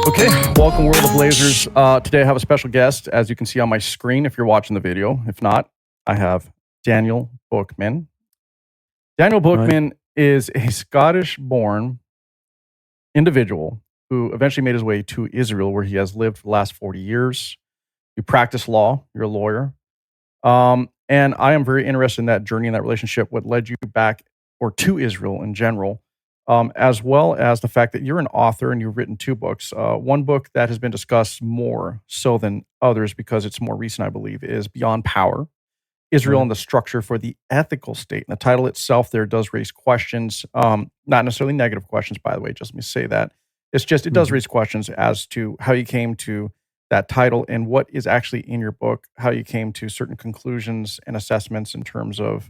Okay, welcome World of Blazers. Today I have a special guest, as you can see on my screen if you're watching the video. If not, I have Daniel Bookman. Daniel Bookman is a Scottish-born individual who eventually made his way to Israel, where he has lived for the last 40 years. You practice law, you're a lawyer. And I am very interested in that journey and that relationship, what led you back or to Israel in general. As well as the fact that you're an author and you've written 2 books. One book that has been discussed more so than others because it's more recent, I believe, is Beyond Power, Israel and the Structure for the Ethical State. And the title itself there does raise questions, not necessarily negative questions, by the way, just let me say that. It's just, it does raise questions as to how you came to that title and what is actually in your book, how you came to certain conclusions and assessments in terms of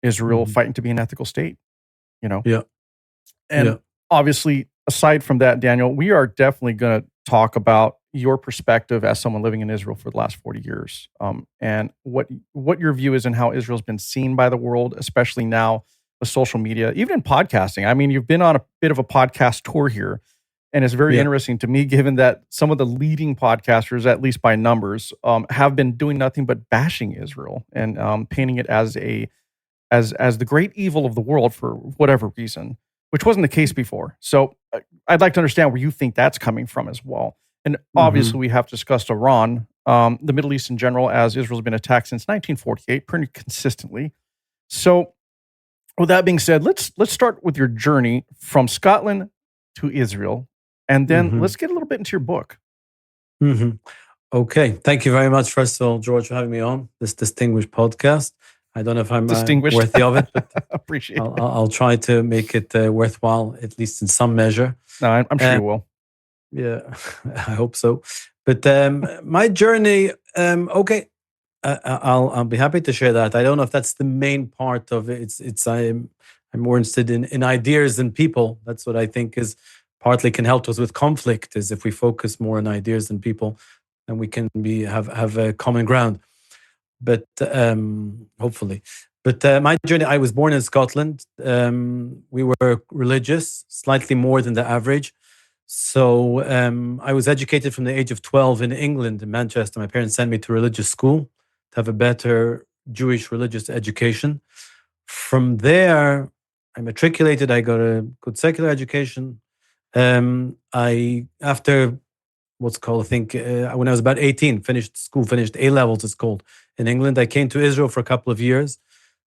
Israel fighting to be an ethical state. You know? Yeah. And obviously, aside from that, Daniel, we are definitely going to talk about your perspective as someone living in Israel for the last 40 years, and what your view is and how Israel's been seen by the world, especially now with social media, even in podcasting. I mean, you've been on a bit of a podcast tour here, and it's very interesting to me, given that some of the leading podcasters, at least by numbers, have been doing nothing but bashing Israel and painting it as the great evil of the world for whatever reason, which wasn't the case before. So I'd like to understand where you think that's coming from as well. And obviously we have discussed Iran, the Middle East in general, as Israel's been attacked since 1948 pretty consistently. So with that being said, let's start with your journey from Scotland to Israel, and then let's get a little bit into your book. Okay. Thank you very much, first of all, George, for having me on this distinguished podcast. I don't know if I'm worthy of it, but appreciate it. I'll try to make it worthwhile, at least in some measure. No, I'm sure you will. Yeah, I hope so. But my journey, I'll be happy to share that. I don't know if that's the main part of it. I'm more interested in ideas than people. That's what I think is partly can help us with conflict. Is if we focus more on ideas than people, then we can have a common ground. But hopefully. But my journey, I was born in Scotland. We were religious, slightly more than the average. So I was educated from the age of 12 in England, in Manchester. My parents sent me to religious school to have a better Jewish religious education. From there, I matriculated. I got a good secular education. After what's called, I think, when I was about 18, finished A-levels, it's called, in England. I came to Israel for a couple of years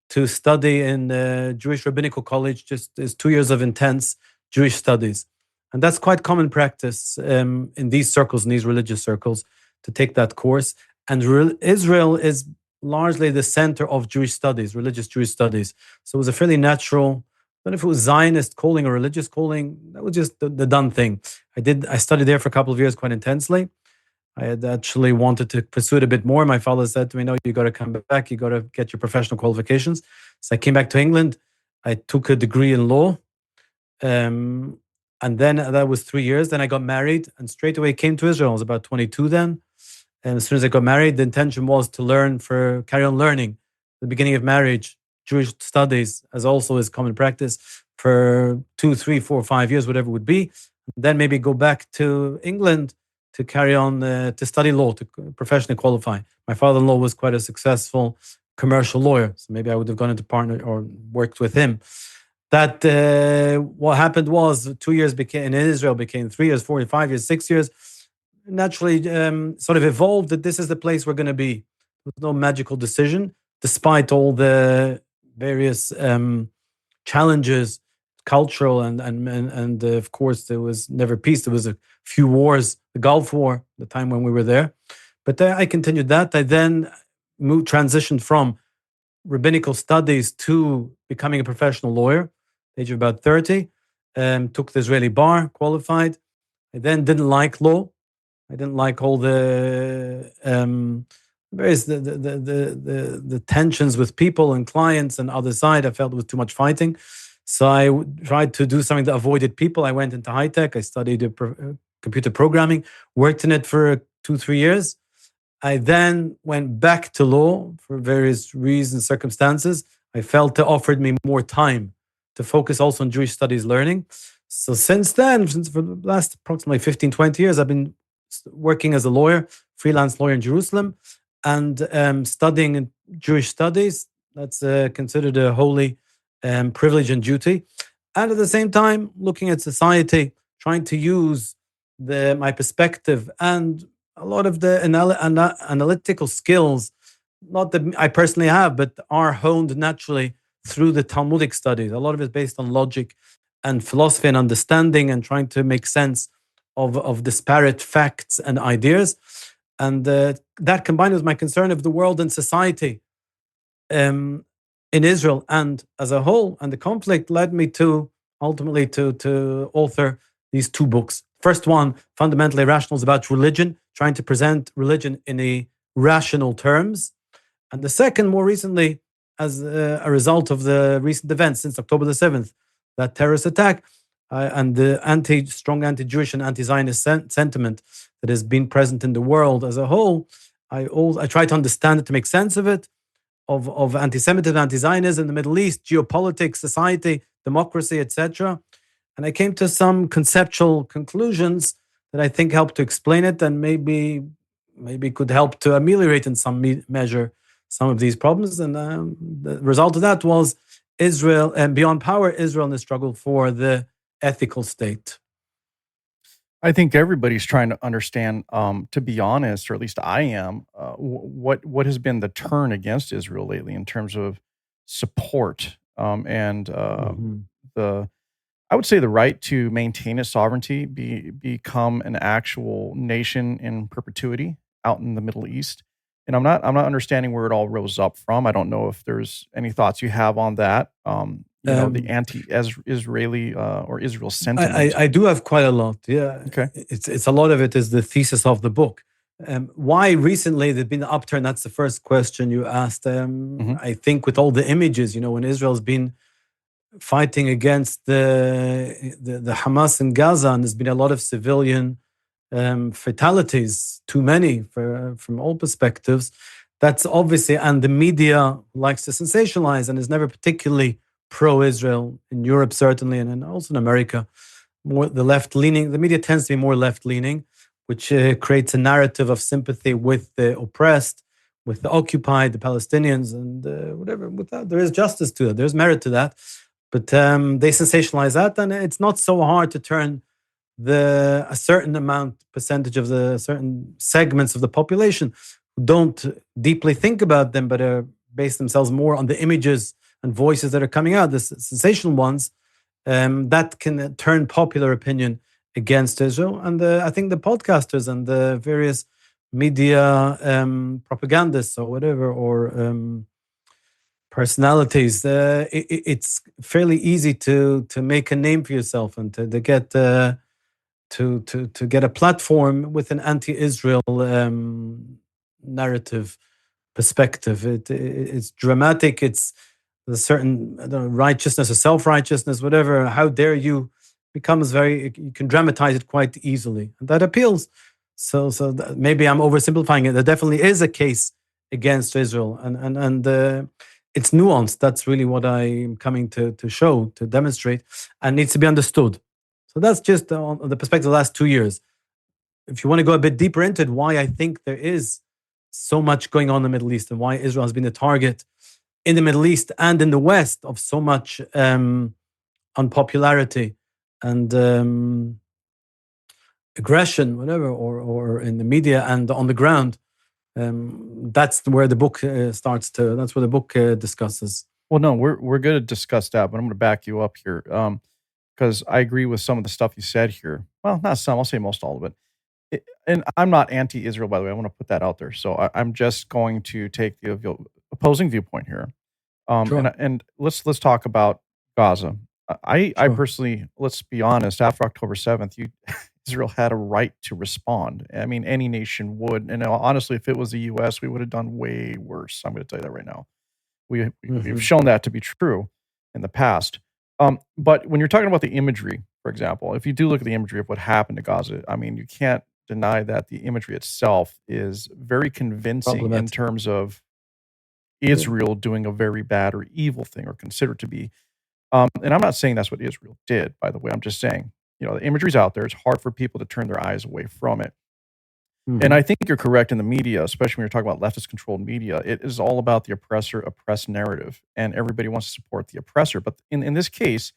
to study in Jewish Rabbinical College, just as 2 years of intense Jewish studies. And that's quite common practice in these circles, in these religious circles, to take that course. And Israel is largely the center of Jewish studies, religious Jewish studies. So it was a fairly natural, I don't know if it was Zionist calling or religious calling, that was just the done thing. I studied there for a couple of years quite intensely. I had actually wanted to pursue it a bit more. My father said to me, no, you got to come back. You got to get your professional qualifications. So I came back to England. I took a degree in law. And then that was 3 years. Then I got married and straight away came to Israel. I was about 22 then. And as soon as I got married, the intention was to carry on learning. The beginning of marriage, Jewish studies, as also is common practice, for 2, 3, 4, 5 years, whatever it would be. And then maybe go back to England to carry on to study law, to professionally qualify. My father-in-law was quite a successful commercial lawyer, so maybe I would have gone into partner or worked with him. That what happened was 2 years in Israel became 3 years, 4 years, 5 years, 6 years. Naturally, sort of evolved that this is the place we're going to be. There was no magical decision, despite all the various challenges, cultural and of course there was never peace. There was a few wars, the Gulf War, the time when we were there. But I continued that. I then transitioned from rabbinical studies to becoming a professional lawyer, age of about 30. Took the Israeli bar, qualified. I then didn't like law. I didn't like all the various the tensions with people and clients and other side. I felt it was too much fighting. So I tried to do something that avoided people. I went into high tech. I studied computer programming, worked in it for 2-3 years. I then went back to law for various reasons, circumstances. I felt it offered me more time to focus also on Jewish studies learning. So since then, since for the last approximately 15, 20 years, I've been working as a lawyer, freelance lawyer in Jerusalem, and studying in Jewish studies. That's considered a holy privilege and duty. And at the same time, looking at society, trying to use my perspective and a lot of the analytical skills, not that I personally have, but are honed naturally through the Talmudic studies. A lot of it is based on logic and philosophy and understanding and trying to make sense of disparate facts and ideas. And that combined with my concern of the world and society in Israel and as a whole, and the conflict led me to ultimately to author these two books. First one, Fundamentally Rational, is about religion, trying to present religion in a rational terms. And the second, more recently, as a result of the recent events since October the 7th, that terrorist attack and the strong anti-Jewish and anti-Zionist sentiment that has been present in the world as a whole, I try to understand it, to make sense of it, of anti-Semitism, anti-Zionism in the Middle East, geopolitics, society, democracy, etc. And I came to some conceptual conclusions that I think help to explain it and maybe could help to ameliorate in some measure some of these problems. And the result of that was Israel, and beyond power, Israel in the struggle for the ethical state. I think everybody's trying to understand, to be honest, or at least I am, what has been the turn against Israel lately in terms of support and the, I would say, the right to maintain its sovereignty, become an actual nation in perpetuity out in the Middle East. And I'm not understanding where it all rose up from. I don't know if there's any thoughts you have on that. The anti-Israeli or Israel sentiment. I do have quite a lot. Yeah. Okay. It's a lot of it is the thesis of the book. Why recently there's been an upturn? That's the first question you asked. I think with all the images, when Israel's been fighting against the Hamas in Gaza, and there's been a lot of civilian fatalities, too many from all perspectives. That's obviously, and the media likes to sensationalize and is never particularly pro-Israel in Europe, certainly, and also in America. More the left-leaning, the media tends to be more left-leaning, which creates a narrative of sympathy with the oppressed, with the occupied, the Palestinians, and whatever. With that, there is justice to it. There's merit to that. But they sensationalize that, and it's not so hard to turn a certain percentage of the certain segments of the population who don't deeply think about them, but base themselves more on the images and voices that are coming out, the sensational ones, that can turn popular opinion against Israel. And I think the podcasters and the various media propagandists or whatever, or personalities, it's fairly easy to make a name for yourself and to get to get a platform with an anti-Israel narrative perspective. It's dramatic. It's a certain righteousness or self-righteousness, whatever. How dare you? Becomes you can dramatize it quite easily, and that appeals. So maybe I'm oversimplifying it. There definitely is a case against Israel, and it's nuanced. That's really what I'm coming to show, to demonstrate, and needs to be understood. So that's just on the perspective of the last 2 years. If you want to go a bit deeper into it, why I think there is so much going on in the Middle East and why Israel has been the target in the Middle East and in the West of so much unpopularity and aggression, whatever, or in the media and on the ground. That's where the book starts to. That's where the book discusses. Well, no, we're going to discuss that, but I'm going to back you up here because I agree with some of the stuff you said here. Well, not some. I'll say most all of it. And I'm not anti-Israel, by the way. I want to put that out there. So I'm just going to take the opposing viewpoint here. Sure. And let's talk about Gaza. I personally, let's be honest, after October 7th, Israel had a right to respond. I mean, any nation would. And honestly, if it was the U.S., we would have done way worse. I'm going to tell you that right now. We've shown that to be true in the past. But when you're talking about the imagery, for example, if you do look at the imagery of what happened to Gaza, I mean, you can't deny that the imagery itself is very convincing in terms of Israel doing a very bad or evil thing or considered to be. And I'm not saying that's what Israel did, by the way. I'm just saying, the imagery's out there. It's hard for people to turn their eyes away from it. And I think you're correct in the media, especially when you're talking about leftist-controlled media. It is all about the oppressor-oppressed narrative, and everybody wants to support the oppressor. But in this case,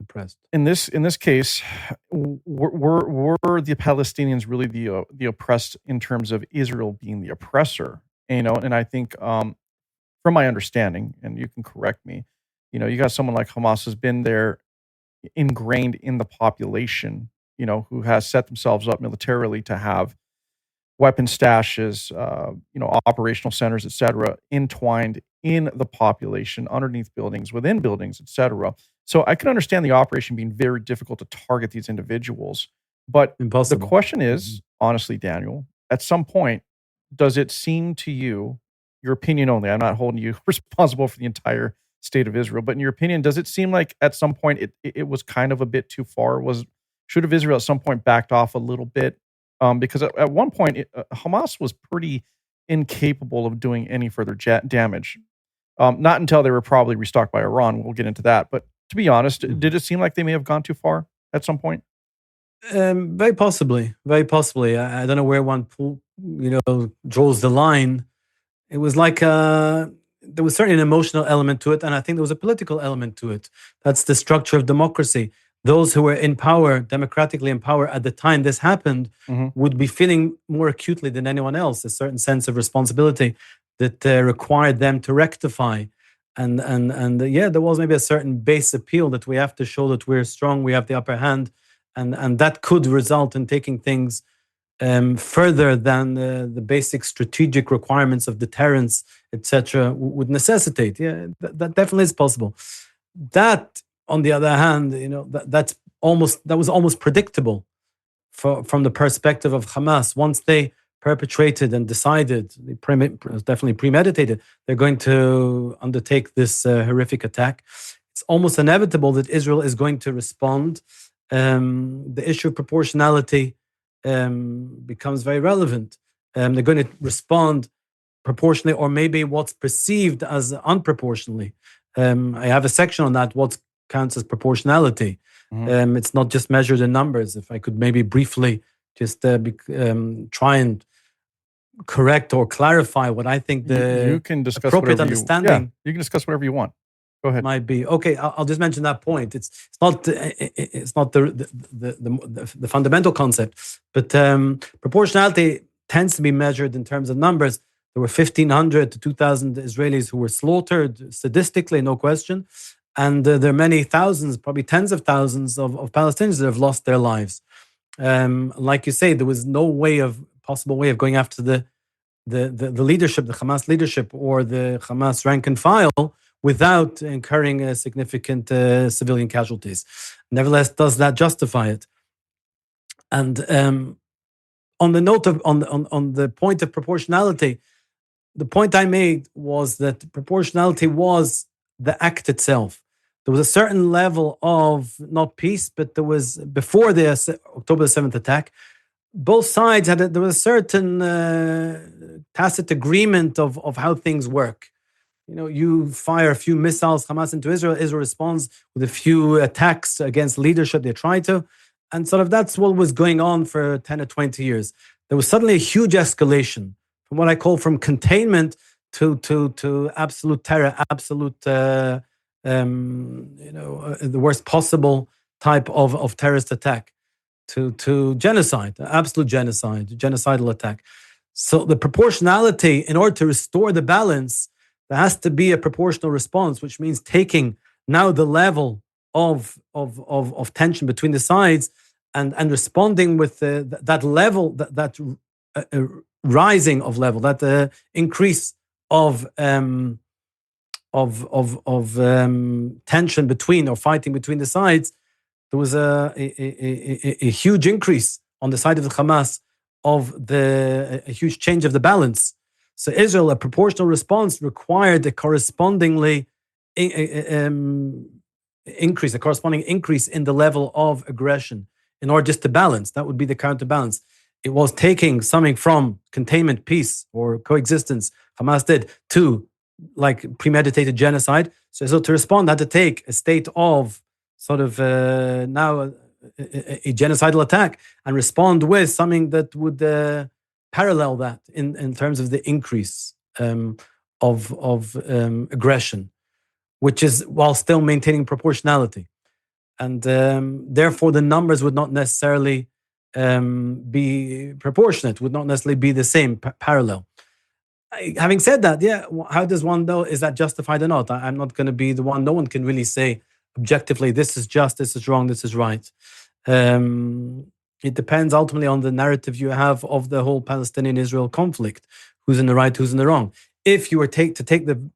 Oppressed. in this case, were the Palestinians really the oppressed in terms of Israel being the oppressor? And I think, from my understanding, and you can correct me, you got someone like Hamas has been there, ingrained in the population, who has set themselves up militarily to have weapon stashes, operational centers, etc., entwined in the population, underneath buildings, within buildings, etc. So I can understand the operation being very difficult to target these individuals. But Impossible. the question is, honestly, Daniel, at some point, does it seem to you, your opinion only, I'm not holding you responsible for the entire state of Israel, but in your opinion, does it seem like at some point it was kind of a bit too far? Should have Israel at some point backed off a little bit? Because at one point, Hamas was pretty incapable of doing any further damage. Not until they were probably restocked by Iran. We'll get into that. But to be honest, did it seem like they may have gone too far at some point? Very possibly. Very possibly. I don't know where one draws the line. It was like there was certainly an emotional element to it, and I think there was a political element to it. That's the structure of democracy. Those who were in power, democratically in power at the time this happened, would be feeling more acutely than anyone else a certain sense of responsibility that required them to rectify. And there was maybe a certain base appeal that we have to show that we're strong, we have the upper hand, and that could result in taking things further than the basic strategic requirements of deterrence, etc., would necessitate. Yeah, that definitely is possible. That, on the other hand, that was almost predictable from the perspective of Hamas. Once they perpetrated and decided, definitely premeditated, they're going to undertake this horrific attack, it's almost inevitable that Israel is going to respond. The issue of proportionality becomes very relevant. They're going to respond proportionally, or maybe what's perceived as unproportionally. I have a section on that, what counts as proportionality. It's not just measured in numbers. If I could maybe briefly just try and correct or clarify what I think the you can discuss appropriate understanding. You can discuss whatever you want. Go ahead. Might be okay. I'll just mention that point. It's not the fundamental concept, but proportionality tends to be measured in terms of numbers. There were 1,500 to 2,000 Israelis who were slaughtered sadistically, no question, and there are many thousands, probably tens of thousands of Palestinians that have lost their lives. Like you say, there was no possible way of going after the leadership, the Hamas leadership, or the Hamas rank and file, without incurring significant civilian casualties. Nevertheless, does that justify it? And on the note of on the point of proportionality, the point I made was that proportionality was the act itself. There was a certain level of not peace, but there was, before the October 7th attack, both sides there was a certain tacit agreement of how things work. You fire a few missiles, Hamas, into Israel. Israel responds with a few attacks against leadership. They try to. And sort of that's what was going on for 10 or 20 years. There was suddenly a huge escalation from what I call from containment to absolute terror, absolute, the worst possible type of terrorist attack, to genocide, absolute genocide, genocidal attack. So the proportionality, in order to restore the balance, there has to be a proportional response, which means taking now the level of tension between the sides and responding with that level, that rising of level, that increase of tension between, or fighting between the sides. There was a huge increase on the side of the Hamas of a huge change of the balance. So Israel, a proportional response required a correspondingly increase, a corresponding increase in the level of aggression in order just to balance. That would be the counterbalance. It was taking something from containment, peace, or coexistence, Hamas did, to like premeditated genocide. So to respond, had to take a state of sort of now a genocidal attack and respond with something that would parallel that in terms of the increase of aggression, which is while still maintaining proportionality. And therefore, the numbers would not necessarily be proportionate, would not necessarily be the same, parallel. Having said that, yeah, how does one know, is that justified or not? I'm not going to be the one. No one can really say objectively, this is just, this is wrong, this is right. It depends ultimately on the narrative you have of the whole Palestinian-Israel conflict. Who's in the right, who's in the wrong. If you were to take the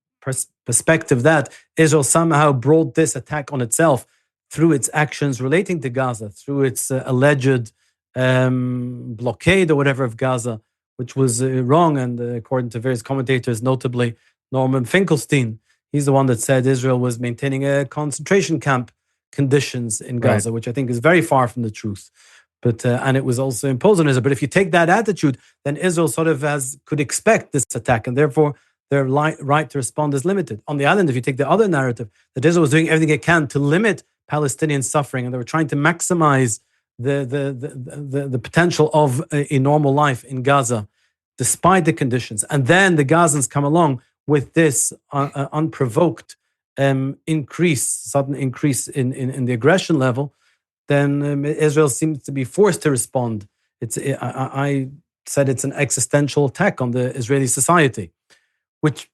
perspective that Israel somehow brought this attack on itself through its actions relating to Gaza, through its alleged blockade or whatever of Gaza, which was wrong, and according to various commentators, notably Norman Finkelstein, he's the one that said Israel was maintaining a concentration camp conditions in Gaza, which I think is very far from the truth. But and it was also imposed on Israel. But if you take that attitude, then Israel sort of could expect this attack, and therefore their right to respond is limited. On the other hand, if you take the other narrative, that Israel was doing everything it can to limit Palestinian suffering, and they were trying to maximize the potential of a normal life in Gaza, despite the conditions. And then the Gazans come along with this unprovoked sudden increase in the aggression level. Then Israel seems to be forced to respond. I said it's an existential attack on the Israeli society, which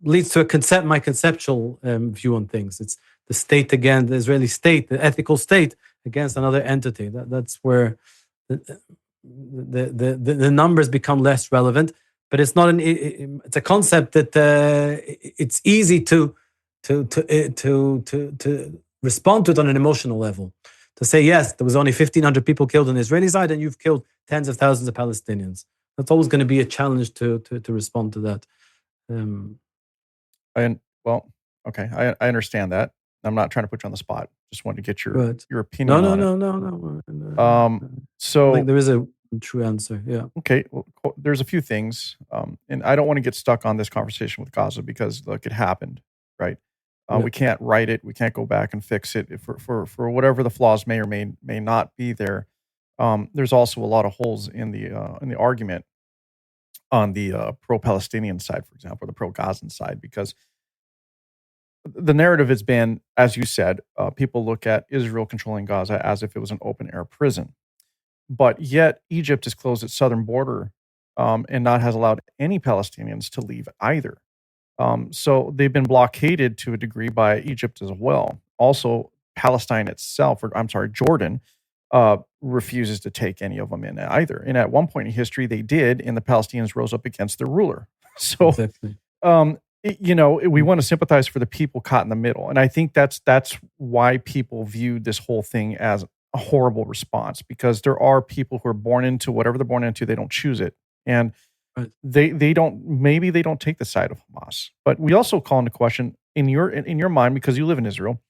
leads to my conceptual view on things. It's the state again, the Israeli state, the ethical state against another entity. That's where the numbers become less relevant. But it's not it's a concept that it's easy to respond to it on an emotional level. To say, yes, there was only 1,500 people killed on the Israeli side, and you've killed tens of thousands of Palestinians. That's always going to be a challenge to respond to that. I understand that. I'm not trying to put you on the spot. Just wanted to get your opinion. No. So I think there is a true answer. Yeah. Okay. Well, there's a few things, and I don't want to get stuck on this conversation with Gaza because, look, it happened, right? We can't write it. We can't go back and fix it for whatever the flaws may or may not be there. There's also a lot of holes in the argument on the pro-Palestinian side, for example, or the pro-Gazan side, because the narrative has been, as you said, people look at Israel controlling Gaza as if it was an open-air prison. But yet Egypt has closed its southern border and not has allowed any Palestinians to leave either. So they've been blockaded to a degree by Egypt as well. Also, Palestine itself, Jordan, refuses to take any of them in either. And at one point in history, they did, and the Palestinians rose up against their ruler. So, exactly. We want to sympathize for the people caught in the middle. And I think that's why people viewed this whole thing as a horrible response, because there are people who are born into whatever they're born into, they don't choose it. And they don't take the side of Hamas. But we also call into question in your mind, because you live in Israel,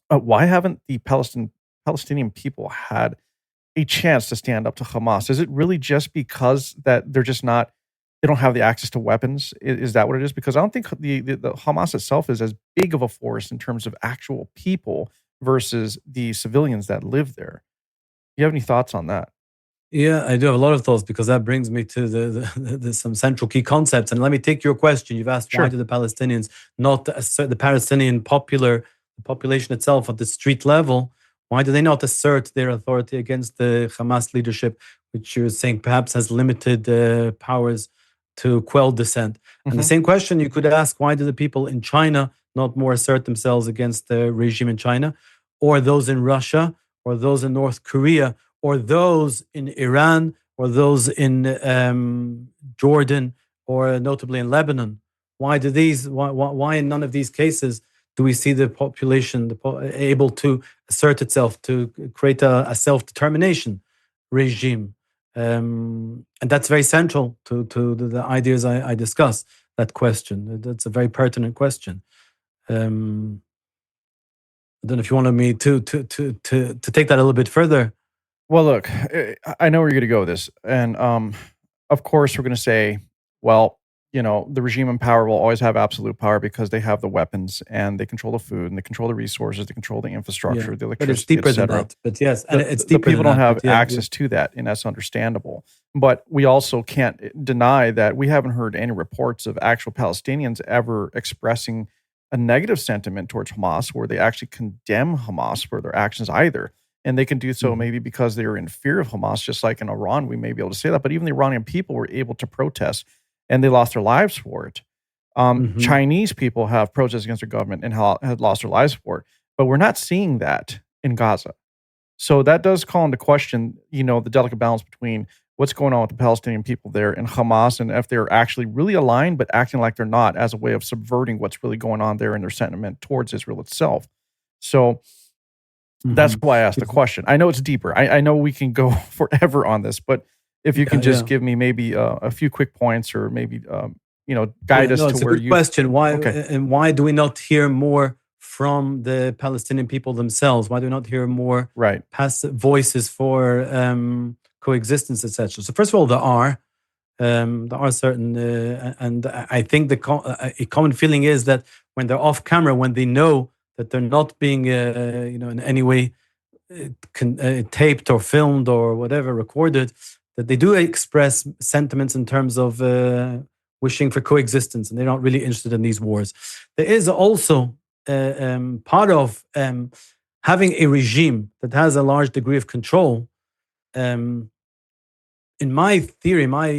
why haven't the Palestinian people had a chance to stand up to Hamas? Is it really just because that they're just not, they don't have the access to weapons? Is that what it is? Because I don't think the Hamas itself is as big of a force in terms of actual people versus the civilians that live there. You have any thoughts on that? Yeah, I do have a lot of thoughts, because that brings me to some central key concepts. And let me take your question. You've asked, why do the Palestinians not assert, the Palestinian population itself at the street level, why do they not assert their authority against the Hamas leadership, which you're saying perhaps has limited powers to quell dissent? Mm-hmm. And the same question you could ask, why do the people in China not more assert themselves against the regime in China, or those in Russia, or those in North Korea, or those in Iran, or those in Jordan, or notably in Lebanon? Why in none of these cases do we see the population able to assert itself, to create a self-determination regime? And that's very central to the ideas I discuss, that question. That's a very pertinent question. I don't know if you wanted me to take that a little bit further. Well, look, I know where you're going to go with this. And of course, we're going to say, well, the regime in power will always have absolute power because they have the weapons and they control the food and they control the resources, they control the infrastructure, the But it's electricity, deeper than etc. that. But yes, and it's The deeper people than don't that. have But yeah, access to that, and that's understandable. But we also can't deny that we haven't heard any reports of actual Palestinians ever expressing a negative sentiment towards Hamas, where they actually condemn Hamas for their actions either. And they can do so maybe because they are in fear of Hamas, just like in Iran, we may be able to say that. But even the Iranian people were able to protest, and they lost their lives for it. Chinese people have protested against their government and had lost their lives for it. But we're not seeing that in Gaza. So that does call into question, the delicate balance between what's going on with the Palestinian people there and Hamas, and if they're actually really aligned but acting like they're not, as a way of subverting what's really going on there in their sentiment towards Israel itself. So that's why I asked the question. I know it's deeper. I know we can go forever on this, but if you can just give me maybe a few quick points, or maybe guide us to where you. Question. Why do we not hear more from the Palestinian people themselves? Why do we not hear more passive voices for coexistence, etc.? So first of all, there are certain, and I think a common feeling is that when they're off camera, when they know that they're not being, in any way taped or filmed or whatever, recorded, that they do express sentiments in terms of wishing for coexistence, and they're not really interested in these wars. There is also part of having a regime that has a large degree of control. In my theory, in my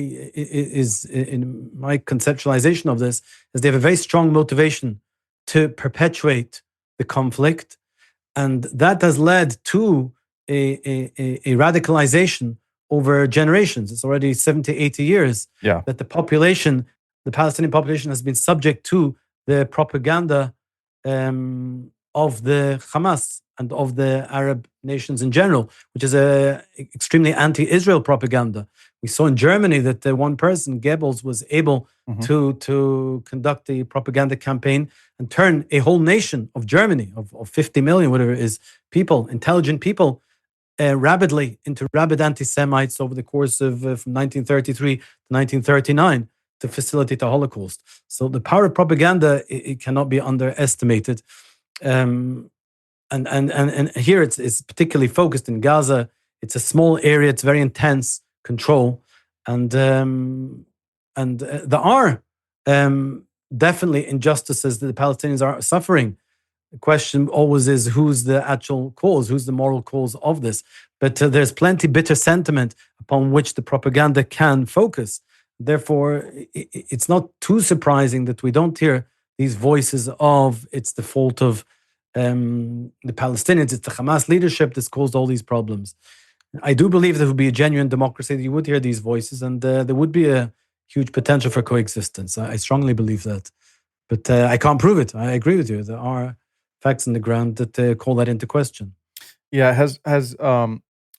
conceptualization of this, is they have a very strong motivation to perpetuate the conflict, and that has led to a radicalization over generations. It's already 70, 80 years that the Palestinian population has been subject to the propaganda of the Hamas and of the Arab nations in general, which is a extremely anti-Israel propaganda. We saw in Germany that one person, Goebbels, was able to conduct a propaganda campaign and turn a whole nation of Germany, of 50 million, whatever it is, people, intelligent people, rabidly into rabid anti-Semites over the course of from 1933 to 1939 to facilitate the Holocaust. So the power of propaganda, it cannot be underestimated. And here it's particularly focused in Gaza. It's a small area. It's very intense control, and there are definitely injustices that the Palestinians are suffering. The question always is, who's the actual cause? Who's the moral cause of this? But there's plenty bitter sentiment upon which the propaganda can focus. Therefore, it's not too surprising that we don't hear these voices of it's the fault of the Palestinians, it's the Hamas leadership that's caused all these problems. I do believe there would be a genuine democracy, that you would hear these voices, and there would be a huge potential for coexistence. I strongly believe that. But I can't prove it. I agree with you. There are facts on the ground that call that into question. Yeah,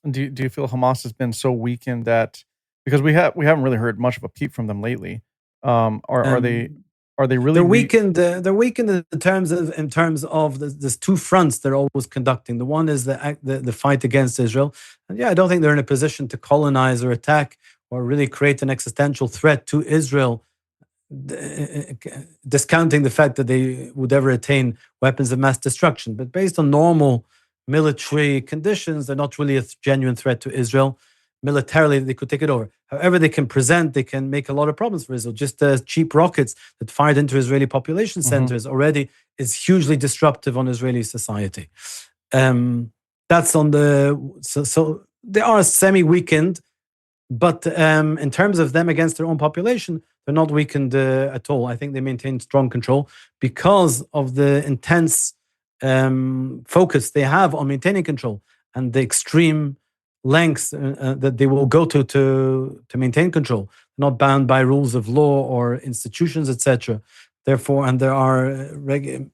do you feel Hamas has been so weakened that, because we haven't really heard much of a peep from them lately? Are they really? They're weakened. They're weakened in terms of there's two fronts they're always conducting. The one is the fight against Israel, and I don't think they're in a position to colonize or attack or really create an existential threat to Israel, discounting the fact that they would ever attain weapons of mass destruction. But based on normal military conditions, they're not really a genuine threat to Israel. Militarily, they could take it over. However, they can make a lot of problems for Israel. Just cheap rockets that fired into Israeli population centers already is hugely disruptive on Israeli society. That's on so they are semi-weakened, but in terms of them against their own population, they're not weakened at all. I think they maintain strong control because of the intense focus they have on maintaining control and the extreme lengths that they will go to maintain control, not bound by rules of law or institutions, etc. Therefore, and there are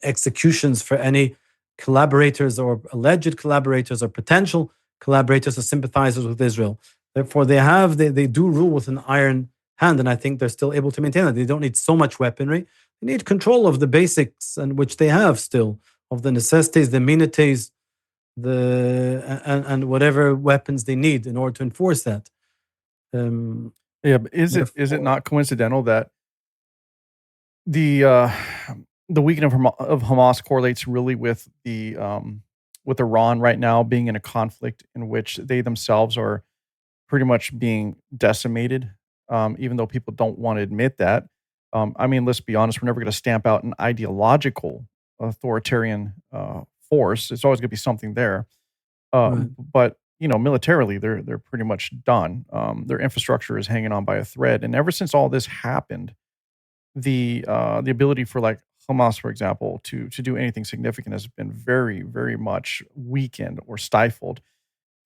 executions for any collaborators or alleged collaborators or potential collaborators or sympathizers with Israel. Therefore, they do rule with an iron hand, and I think they're still able to maintain that. They don't need so much weaponry. They need control of the basics, and which they have still, of the necessities, the amenities, and whatever weapons they need in order to enforce that. But is it not coincidental that the weakening of Hamas correlates really with the with Iran right now being in a conflict in which they themselves are pretty much being decimated, even though people don't want to admit that. I mean, let's be honest, we're never going to stamp out an ideological authoritarian force. It's always going to be something there. Right. But militarily, they're pretty much done. Their infrastructure is hanging on by a thread, and ever since all this happened, the ability for like Hamas, for example, to do anything significant has been very, very much weakened or stifled.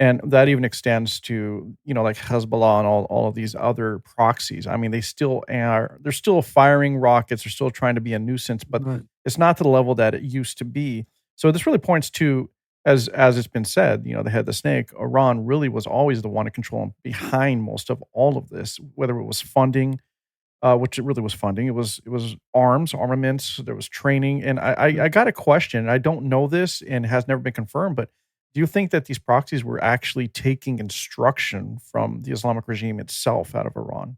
And that even extends to, like Hezbollah and all of these other proxies. I mean, they're still firing rockets, they're still trying to be a nuisance, but Right. it's not to the level that it used to be. So this really points to, as it's been said, the head of the snake, Iran really was always the one to control behind most of all of this, whether it was funding, which it really was funding. It was armaments. There was training, and I got a question. I don't know this, and it has never been confirmed. But do you think that these proxies were actually taking instruction from the Islamic regime itself out of Iran?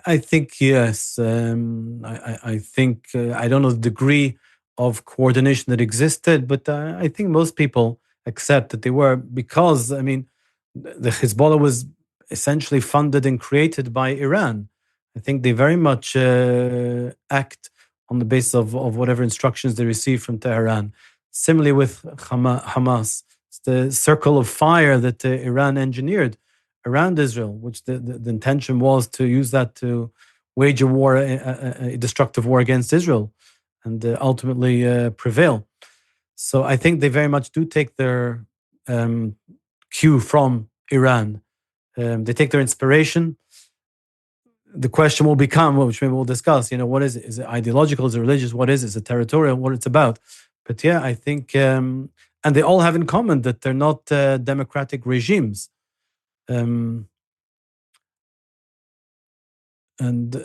I think yes. I think I don't know the degree of coordination that existed, but I think most people accept that they were because I mean the Hezbollah was essentially funded and created by Iran. I think they very much act on the basis of whatever instructions they receive from Tehran. Similarly with Hamas, it's the circle of fire that Iran engineered around Israel, which the intention was to use that to wage a war, a destructive war against Israel, and ultimately prevail. So I think they very much do take their cue from Iran. They take their inspiration. The question will become, which maybe we'll discuss, what is it? Is it ideological? Is it religious? What is it? Is it territorial? What it's about? But yeah, I think, and they all have in common that they're not democratic regimes. Um, and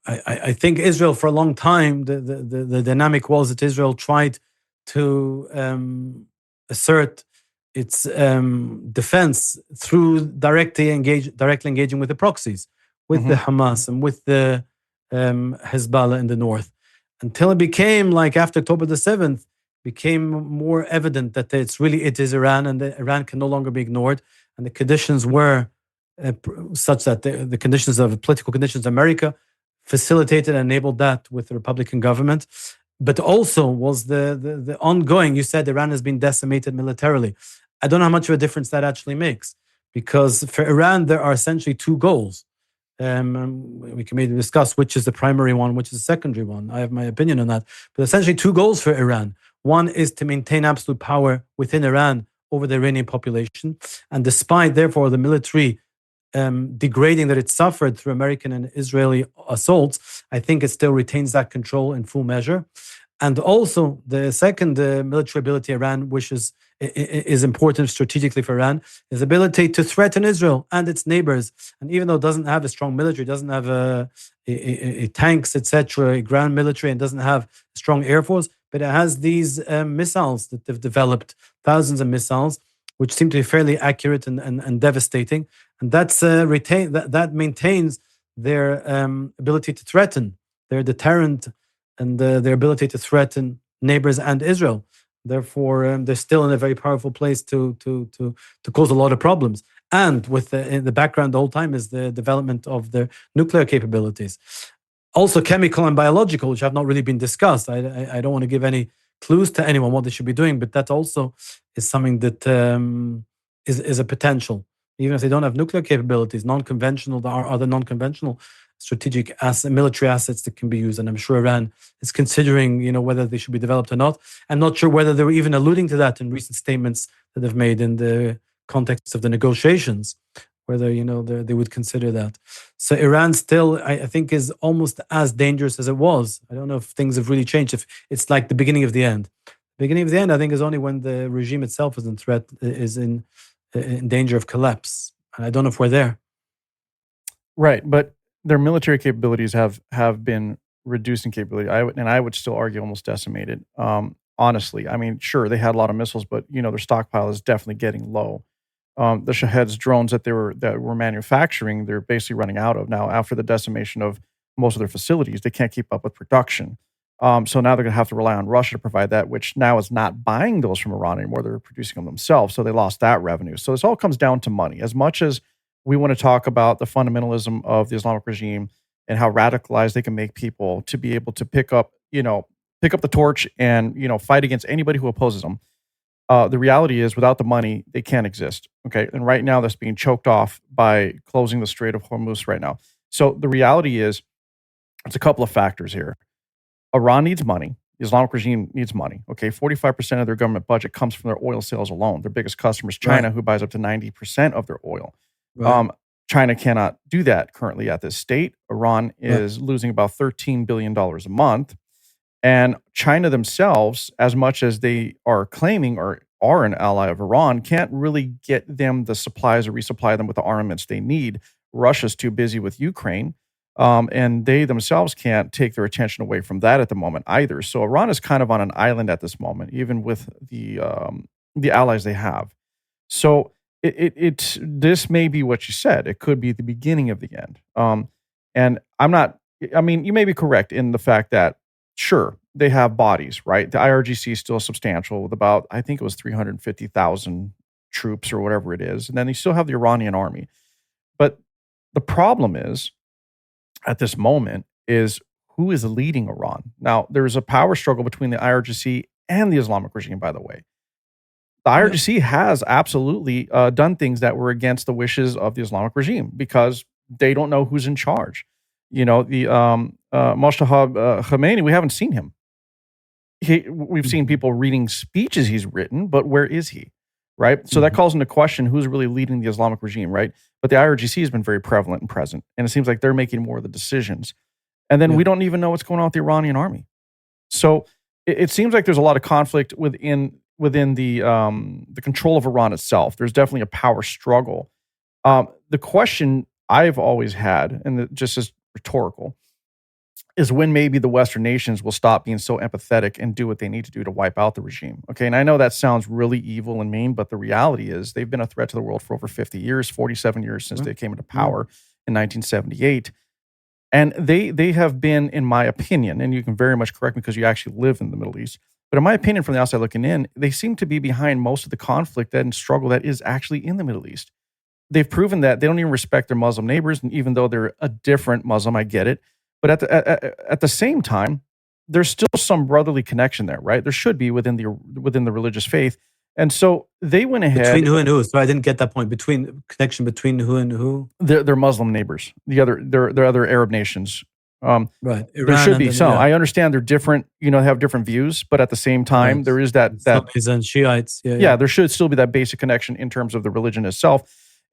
I think Israel, for a long time, the dynamic was that Israel tried to assert its defense through directly engaging with the proxies, with the Hmm. Hamas and with the Hezbollah in the north, until it became like after October the 7th, became more evident that it is Iran, and that Iran can no longer be ignored, and the conditions were such that the conditions of political conditions, America facilitated and enabled that with the Republican government. But also was the ongoing, you said Iran has been decimated militarily. I don't know how much of a difference that actually makes, because for Iran, there are essentially two goals. We can maybe discuss which is the primary one, which is the secondary one. I have my opinion on that. But essentially, two goals for Iran. One is to maintain absolute power within Iran over the Iranian population. And despite, therefore, the military degrading that it suffered through American and Israeli assaults, I think it still retains that control in full measure. And also, the second military ability Iran wishes is important strategically for Iran is ability to threaten Israel and its neighbors. And even though it doesn't have a strong military, doesn't have tanks, etc., a ground military, and doesn't have a strong air force, but it has these missiles that they've developed, thousands of missiles, which seem to be fairly accurate and devastating. And that maintains their ability to threaten, their deterrent, and their ability to threaten neighbors and Israel. Therefore, they're still in a very powerful place to cause a lot of problems. And in the background the whole time is the development of their nuclear capabilities. Also chemical and biological, which have not really been discussed. I don't want to give any clues to anyone what they should be doing, but that also is something that is a potential. Even if they don't have nuclear capabilities, non-conventional, there are other non-conventional strategic military assets that can be used. And I'm sure Iran is considering, whether they should be developed or not. I'm not sure whether they were even alluding to that in recent statements that they've made in the context of the negotiations, whether, they would consider that. So Iran still, I think, is almost as dangerous as it was. I don't know if things have really changed, if it's like the beginning of the end. The beginning of the end, I think, is only when the regime itself is in danger of collapse. And I don't know if we're there. Right, but their military capabilities have been reduced in capability. I would still argue almost decimated. Honestly, I mean, sure, they had a lot of missiles, but their stockpile is definitely getting low. The Shahed's drones that were manufacturing, they're basically running out of now after the decimation of most of their facilities. They can't keep up with production. So now they're going to have to rely on Russia to provide that, which now is not buying those from Iran anymore. They're producing them themselves. So they lost that revenue. So this all comes down to money. As much as we want to talk about the fundamentalism of the Islamic regime and how radicalized they can make people to be able to pick up the torch and, fight against anybody who opposes them. The reality is, without the money, they can't exist. Okay. And right now that's being choked off by closing the Strait of Hormuz right now. So the reality is, it's a couple of factors here. Iran needs money. The Islamic regime needs money. Okay, 45% of their government budget comes from their oil sales alone. Their biggest customer is China, Right. who buys up to 90% of their oil. Right. China cannot do that currently at this state. Iran is losing about $13 billion a month. And China themselves, as much as they are claiming or are an ally of Iran, can't really get them the supplies or resupply them with the armaments they need. Russia's too busy with Ukraine. And they themselves can't take their attention away from that at the moment either. So Iran is kind of on an island at this moment, even with the allies they have. So this may be what you said. It could be the beginning of the end. And you may be correct in the fact that, sure, they have bodies, right? The IRGC is still substantial with about, I think it was 350,000 troops or whatever it is. And then you still have the Iranian army. But the problem is, at this moment, is who is leading Iran. Now, there's a power struggle between the IRGC and the Islamic regime, by the way. The IRGC has absolutely done things that were against the wishes of the Islamic regime because they don't know who's in charge. The Moshtaba Khomeini, we haven't seen him. We've seen people reading speeches he's written, but where is he? Right? So that calls into question who's really leading the Islamic regime, right? But the IRGC has been very prevalent and present, and it seems like they're making more of the decisions. And then we don't even know what's going on with the Iranian army. So it seems like there's a lot of conflict within the control of Iran itself. There's definitely a power struggle. The question I've always had, and just as rhetorical, is when maybe the Western nations will stop being so empathetic and do what they need to do to wipe out the regime. Okay, and I know that sounds really evil and mean, but the reality is they've been a threat to the world for over 50 years, 47 years since they came into power in 1978. And they have been, in my opinion, and you can very much correct me because you actually live in the Middle East, but in my opinion, from the outside looking in, they seem to be behind most of the conflict and struggle that is actually in the Middle East. They've proven that they don't even respect their Muslim neighbors, and even though they're a different Muslim, I get it. But at the same time, there's still some brotherly connection there, right? There should be within the religious faith, and so they went ahead. Between who and who? So I didn't get that point. Connection between who and who? Their Muslim neighbors, their other Arab nations. Right. Iran Iran there should be then, some. yeah. I understand they're different. They have different views, but at the same time, Right. there is that Sunnis and Shiites. yeah, there should still be that basic connection in terms of the religion itself.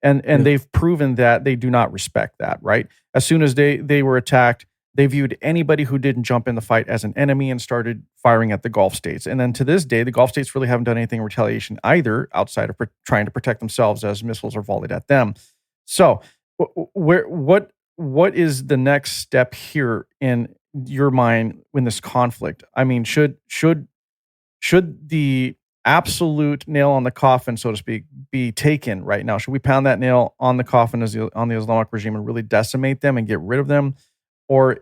And they've proven that they do not respect that, right? As soon as they were attacked, they viewed anybody who didn't jump in the fight as an enemy and started firing at the Gulf states. And then to this day, the Gulf states really haven't done anything in retaliation either, outside of trying to protect themselves as missiles are volleyed at them. So what is the next step here in your mind in this conflict? I mean, should the absolute nail on the coffin, so to speak, be taken right now? Should we pound that nail on the coffin on the Islamic regime and really decimate them and get rid of them? Or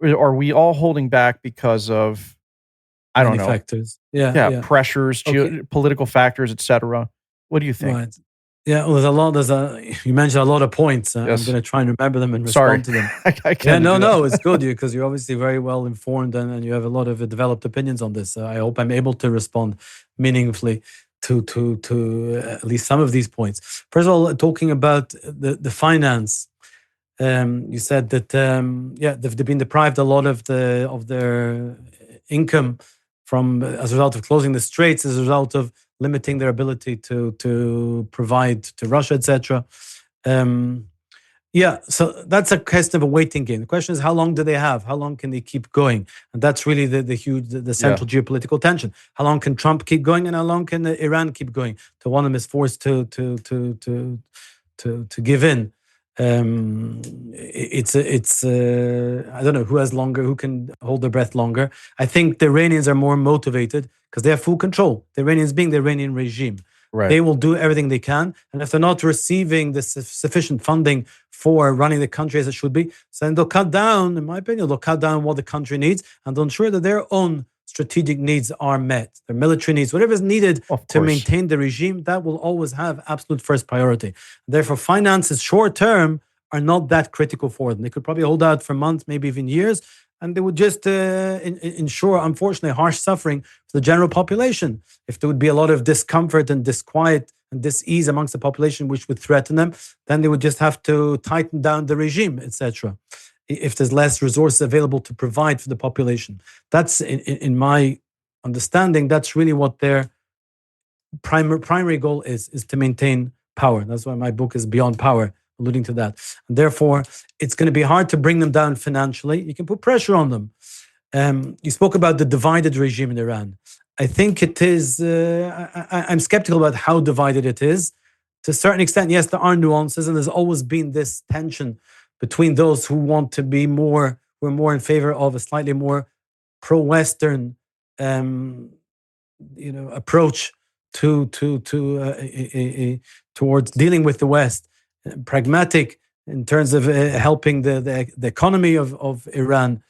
are we all holding back because of, I don't know, factors? pressures, political factors, etc.? What do you think? Right. Yeah, well, you mentioned a lot of points. Yes. I'm going to try and remember them and respond to them. I can't. No, it's good because you're obviously very well informed and you have a lot of developed opinions on this. I hope I'm able to respond meaningfully to at least some of these points. First of all, talking about the finance, you said that they've been deprived a lot of their income as a result of closing the straits, as a result of limiting their ability to provide to Russia, etc. So that's a question of a waiting game. The question is, how long do they have? How long can they keep going? And that's really the central geopolitical tension. How long can Trump keep going, and how long can Iran keep going till one of them is forced to give in? It's I don't know who can hold their breath longer. I think the Iranians are more motivated because they have full control. The Iranians being the Iranian regime. Right. They will do everything they can. And if they're not receiving the sufficient funding for running the country as it should be, so then they'll cut down, in my opinion, they'll cut down what the country needs and they'll ensure that their own strategic needs are met, their military needs, whatever is needed to maintain the regime, that will always have absolute first priority. Therefore, finances short term are not that critical for them. They could probably hold out for months, maybe even years, and they would just ensure, unfortunately, harsh suffering for the general population. If there would be a lot of discomfort and disquiet and dis-ease amongst the population, which would threaten them, then they would just have to tighten down the regime, etc. If there's less resources available to provide for the population. That's, in my understanding, that's really what their primary goal is to maintain power. That's why my book is Beyond Power, alluding to that. And therefore, it's going to be hard to bring them down financially. You can put pressure on them. You spoke about the divided regime in Iran. I think it is, I'm skeptical about how divided it is. To a certain extent, yes, there are nuances, and there's always been this tension between those who want to be more, who are more in favor of a slightly more pro-Western, approach towards dealing with the West, pragmatic in terms of helping the economy of Iran,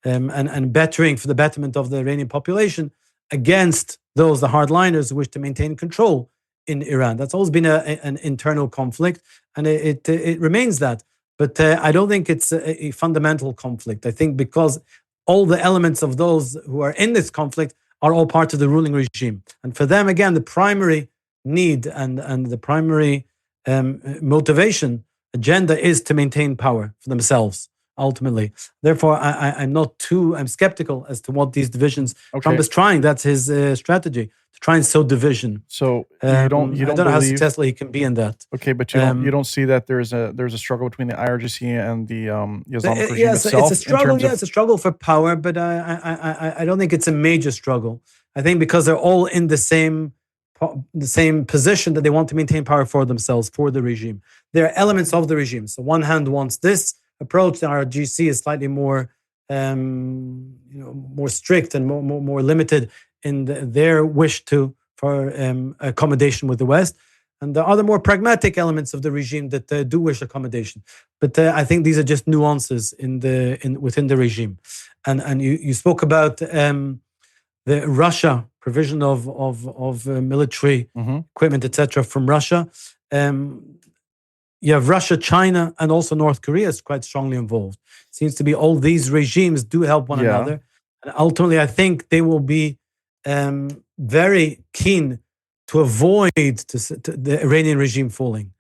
and bettering for the betterment of the Iranian population, against those, the hardliners, who wish to maintain control in Iran. That's always been an internal conflict, and it remains that. But I don't think it's a fundamental conflict. I think because all the elements of those who are in this conflict are all part of the ruling regime. And for them, again, the primary need and the primary motivation, agenda, is to maintain power for themselves, ultimately. Therefore, I'm skeptical as to what these divisions, Trump is trying, that's his strategy, to try and sow division. So you don't I don't know how successful he can be in that. Okay, but you don't see that there's a struggle between the IRGC and the Islamic regime itself? It's a struggle. It's a struggle for power, but I don't think it's a major struggle. I think because they're all in the same position, that they want to maintain power for themselves, for the regime. There are elements of the regime. So one hand wants this approach, the IRGC is slightly more more strict and more limited in their wish for accommodation with the West. And there are other more pragmatic elements of the regime that do wish accommodation. But I think these are just nuances within the regime. And you spoke about the Russia provision of military equipment, etc., from Russia. You have Russia, China, and also North Korea is quite strongly involved. It seems to be all these regimes do help one another. And ultimately, I think they will be very keen to avoid the Iranian regime falling.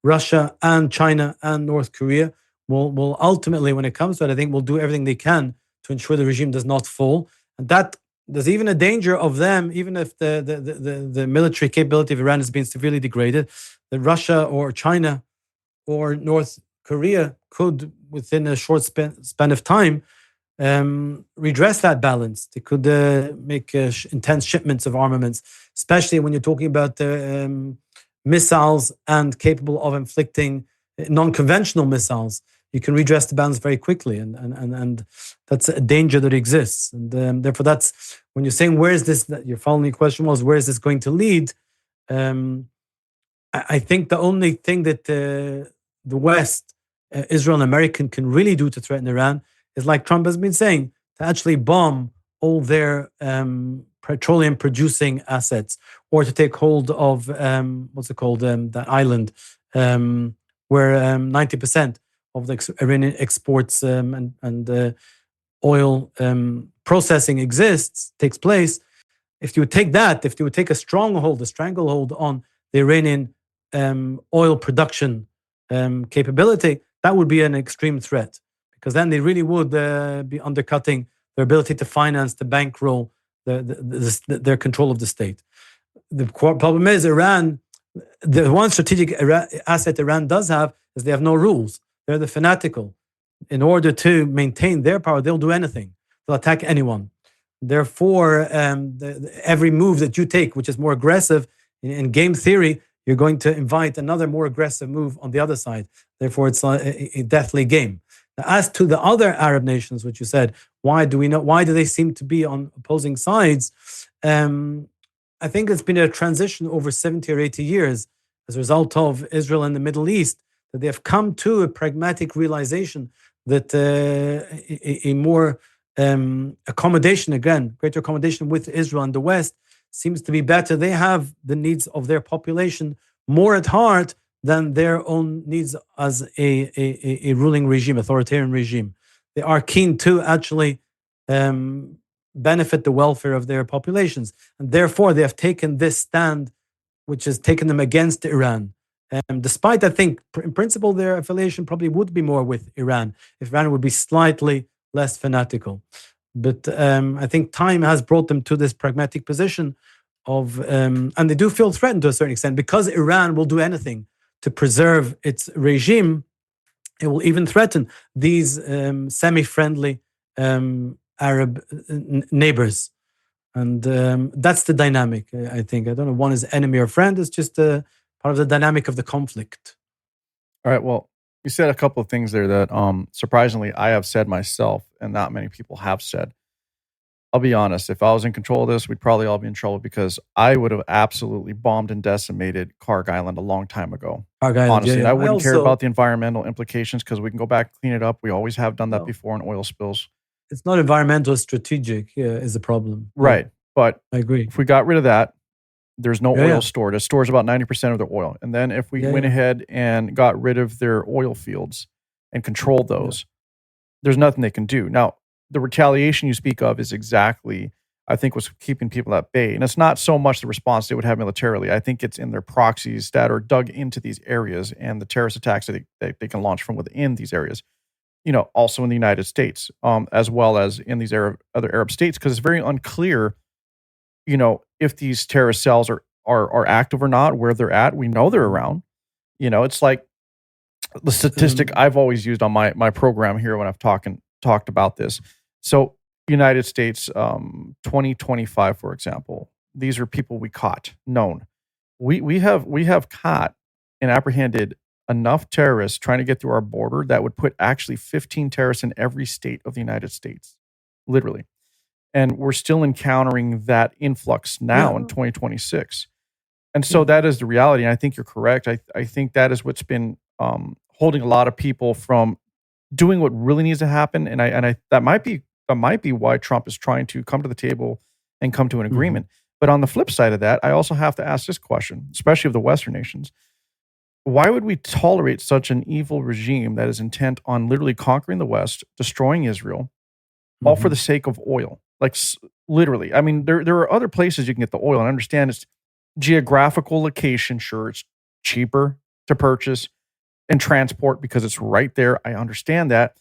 Russia and China and North Korea will ultimately, when it comes to it, I think will do everything they can to ensure the regime does not fall. And that there's even a danger of them, even if the military capability of Iran has been severely degraded, that Russia or China or North Korea could, within a short span of time, redress that balance. They could make intense shipments of armaments, especially when you're talking about missiles and capable of inflicting non-conventional missiles. You can redress the balance very quickly, and that's a danger that exists. And therefore, that's when you're saying, where is this? Your following question was, where is this going to lead? I think the only thing that the West, Israel and America can really do to threaten Iran is, like Trump has been saying, to actually bomb all their petroleum producing assets, or to take hold of that island where 90% of the Iranian exports and oil processing takes place. If you would take that, if you would take a stranglehold on the Iranian oil production capability, that would be an extreme threat, because then they really would be undercutting their ability to finance, to bankroll their control of the state. The problem is Iran, the one strategic asset Iran does have is they have no rules. They're the fanatical. In order to maintain their power, they'll do anything. They'll attack anyone. Therefore, every move that you take, which is more aggressive, in game theory, you're going to invite another more aggressive move on the other side. Therefore, it's a deathly game. Now, as to the other Arab nations, which you said, why do they seem to be on opposing sides? I think it's been a transition over 70 or 80 years as a result of Israel and the Middle East, that they have come to a pragmatic realization that a more accommodation, again, greater accommodation with Israel and the West seems to be better. They have the needs of their population more at heart than their own needs as a ruling regime, authoritarian regime. They are keen to actually benefit the welfare of their populations. And therefore, they have taken this stand, which has taken them against Iran. Despite, I think, in principle, their affiliation probably would be more with Iran if Iran would be slightly less fanatical. But I think time has brought them to this pragmatic position of, and they do feel threatened to a certain extent because Iran will do anything to preserve its regime. It will even threaten these semi-friendly Arab neighbors. And that's the dynamic, I think. I don't know, one is enemy or friend. It's just part of the dynamic of the conflict. All right. Well, you said a couple of things there that surprisingly I have said myself and not many people have said. I'll be honest, if I was in control of this, we'd probably all be in trouble because I would have absolutely bombed and decimated Karg Island a long time ago. Karg Island, honestly, yeah. and I wouldn't care about the environmental implications because we can go back and clean it up. We always have done that before in oil spills. It's not environmental, strategic is the problem. Right. But I agree. If we got rid of that, there's no oil stored. It stores about 90% of their oil. And then if we went ahead and got rid of their oil fields and controlled those, there's nothing they can do. Now, the retaliation you speak of is exactly, I think, what's keeping people at bay. And it's not so much the response they would have militarily. I think it's in their proxies that are dug into these areas and the terrorist attacks that they can launch from within these areas. Also in the United States, as well as in these other Arab states, because it's very unclear, if these terrorist cells are active or not, where they're at. We know they're around. It's like the statistic I've always used on my program here when I've talked about this. So United States, 2025, for example, these are people we caught, known. We have caught and apprehended enough terrorists trying to get through our border that would put actually 15 terrorists in every state of the United States, literally. And we're still encountering that influx now in 2026. And so that is the reality. And I think you're correct. I think that is what's been holding a lot of people from doing what really needs to happen. And I that might be why Trump is trying to come to the table and come to an agreement. But on the flip side of that, I also have to ask this question, especially of the Western nations. Why would we tolerate such an evil regime that is intent on literally conquering the West, destroying Israel, all for the sake of oil? Like literally. I mean, there are other places you can get the oil. And I understand it's geographical location. Sure, it's cheaper to purchase and transport because it's right there. I understand that.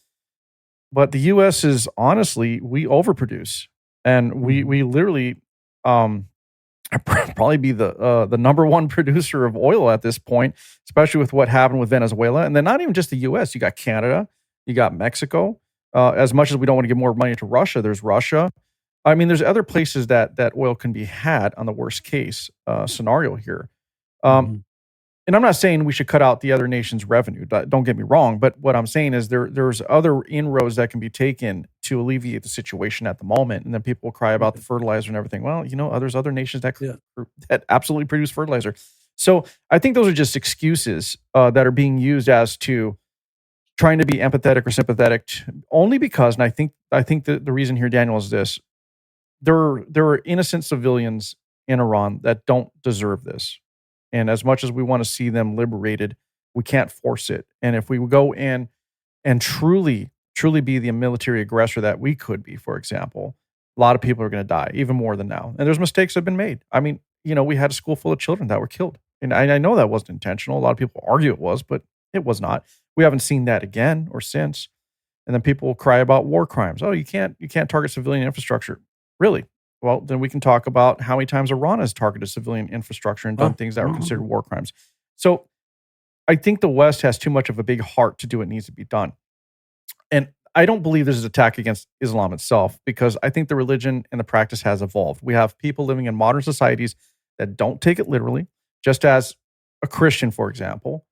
But the U.S. is honestly, we overproduce. And we literally probably be the number one producer of oil at this point, especially with what happened with Venezuela. And then not even just the U.S. You got Canada, you got Mexico. As much as we don't want to give more money to Russia, there's Russia. I mean, there's other places that oil can be had on the worst case scenario here. And I'm not saying we should cut out the other nation's revenue. Don't get me wrong. But what I'm saying is there's other inroads that can be taken to alleviate the situation at the moment. And then people will cry about the fertilizer and everything. Well, there's other nations that absolutely produce fertilizer. So I think those are just excuses that are being used as to trying to be empathetic or sympathetic, only because, and I think the reason here, Daniel, is this: there are innocent civilians in Iran that don't deserve this, and as much as we want to see them liberated, we can't force it. And if we go in and truly be the military aggressor that we could be, for example, a lot of people are going to die, even more than now. And there's mistakes that have been made. I mean, we had a school full of children that were killed, and I know that wasn't intentional. A lot of people argue it was, but it was not. We haven't seen that again or since. And then people will cry about war crimes. Oh, you can't target civilian infrastructure. Really? Well, then we can talk about how many times Iran has targeted civilian infrastructure and done things that were considered war crimes. So I think the West has too much of a big heart to do what needs to be done. And I don't believe this is an attack against Islam itself, because I think the religion and the practice has evolved. We have people living in modern societies that don't take it literally, just as a Christian, for example.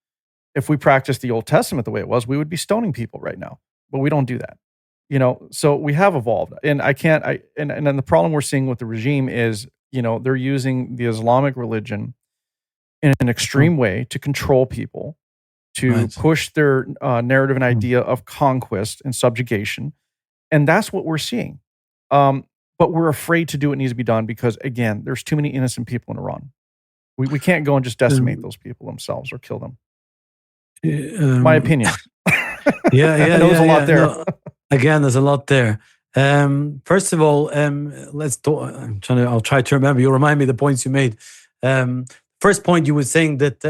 If we practiced the Old Testament the way it was, we would be stoning people right now. But we don't do that. So we have evolved. And and then the problem we're seeing with the regime is they're using the Islamic religion in an extreme way to control people, to push their narrative and idea of conquest and subjugation. And that's what we're seeing. But we're afraid to do what needs to be done because, again, there's too many innocent people in Iran. We can't go and just decimate those people themselves or kill them. My opinion. Yeah, there's a lot there. No, again, there's a lot there. First of all, let's talk. I'll try to remember. You remind me the points you made. First point, you were saying that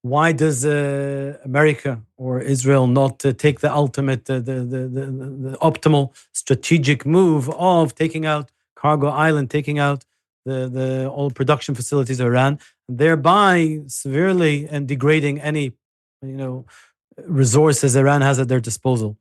why does America or Israel not take the ultimate, the optimal strategic move of taking out Cargo Island, taking out the oil production facilities of Iran, thereby severely and degrading any, resources Iran has at their disposal.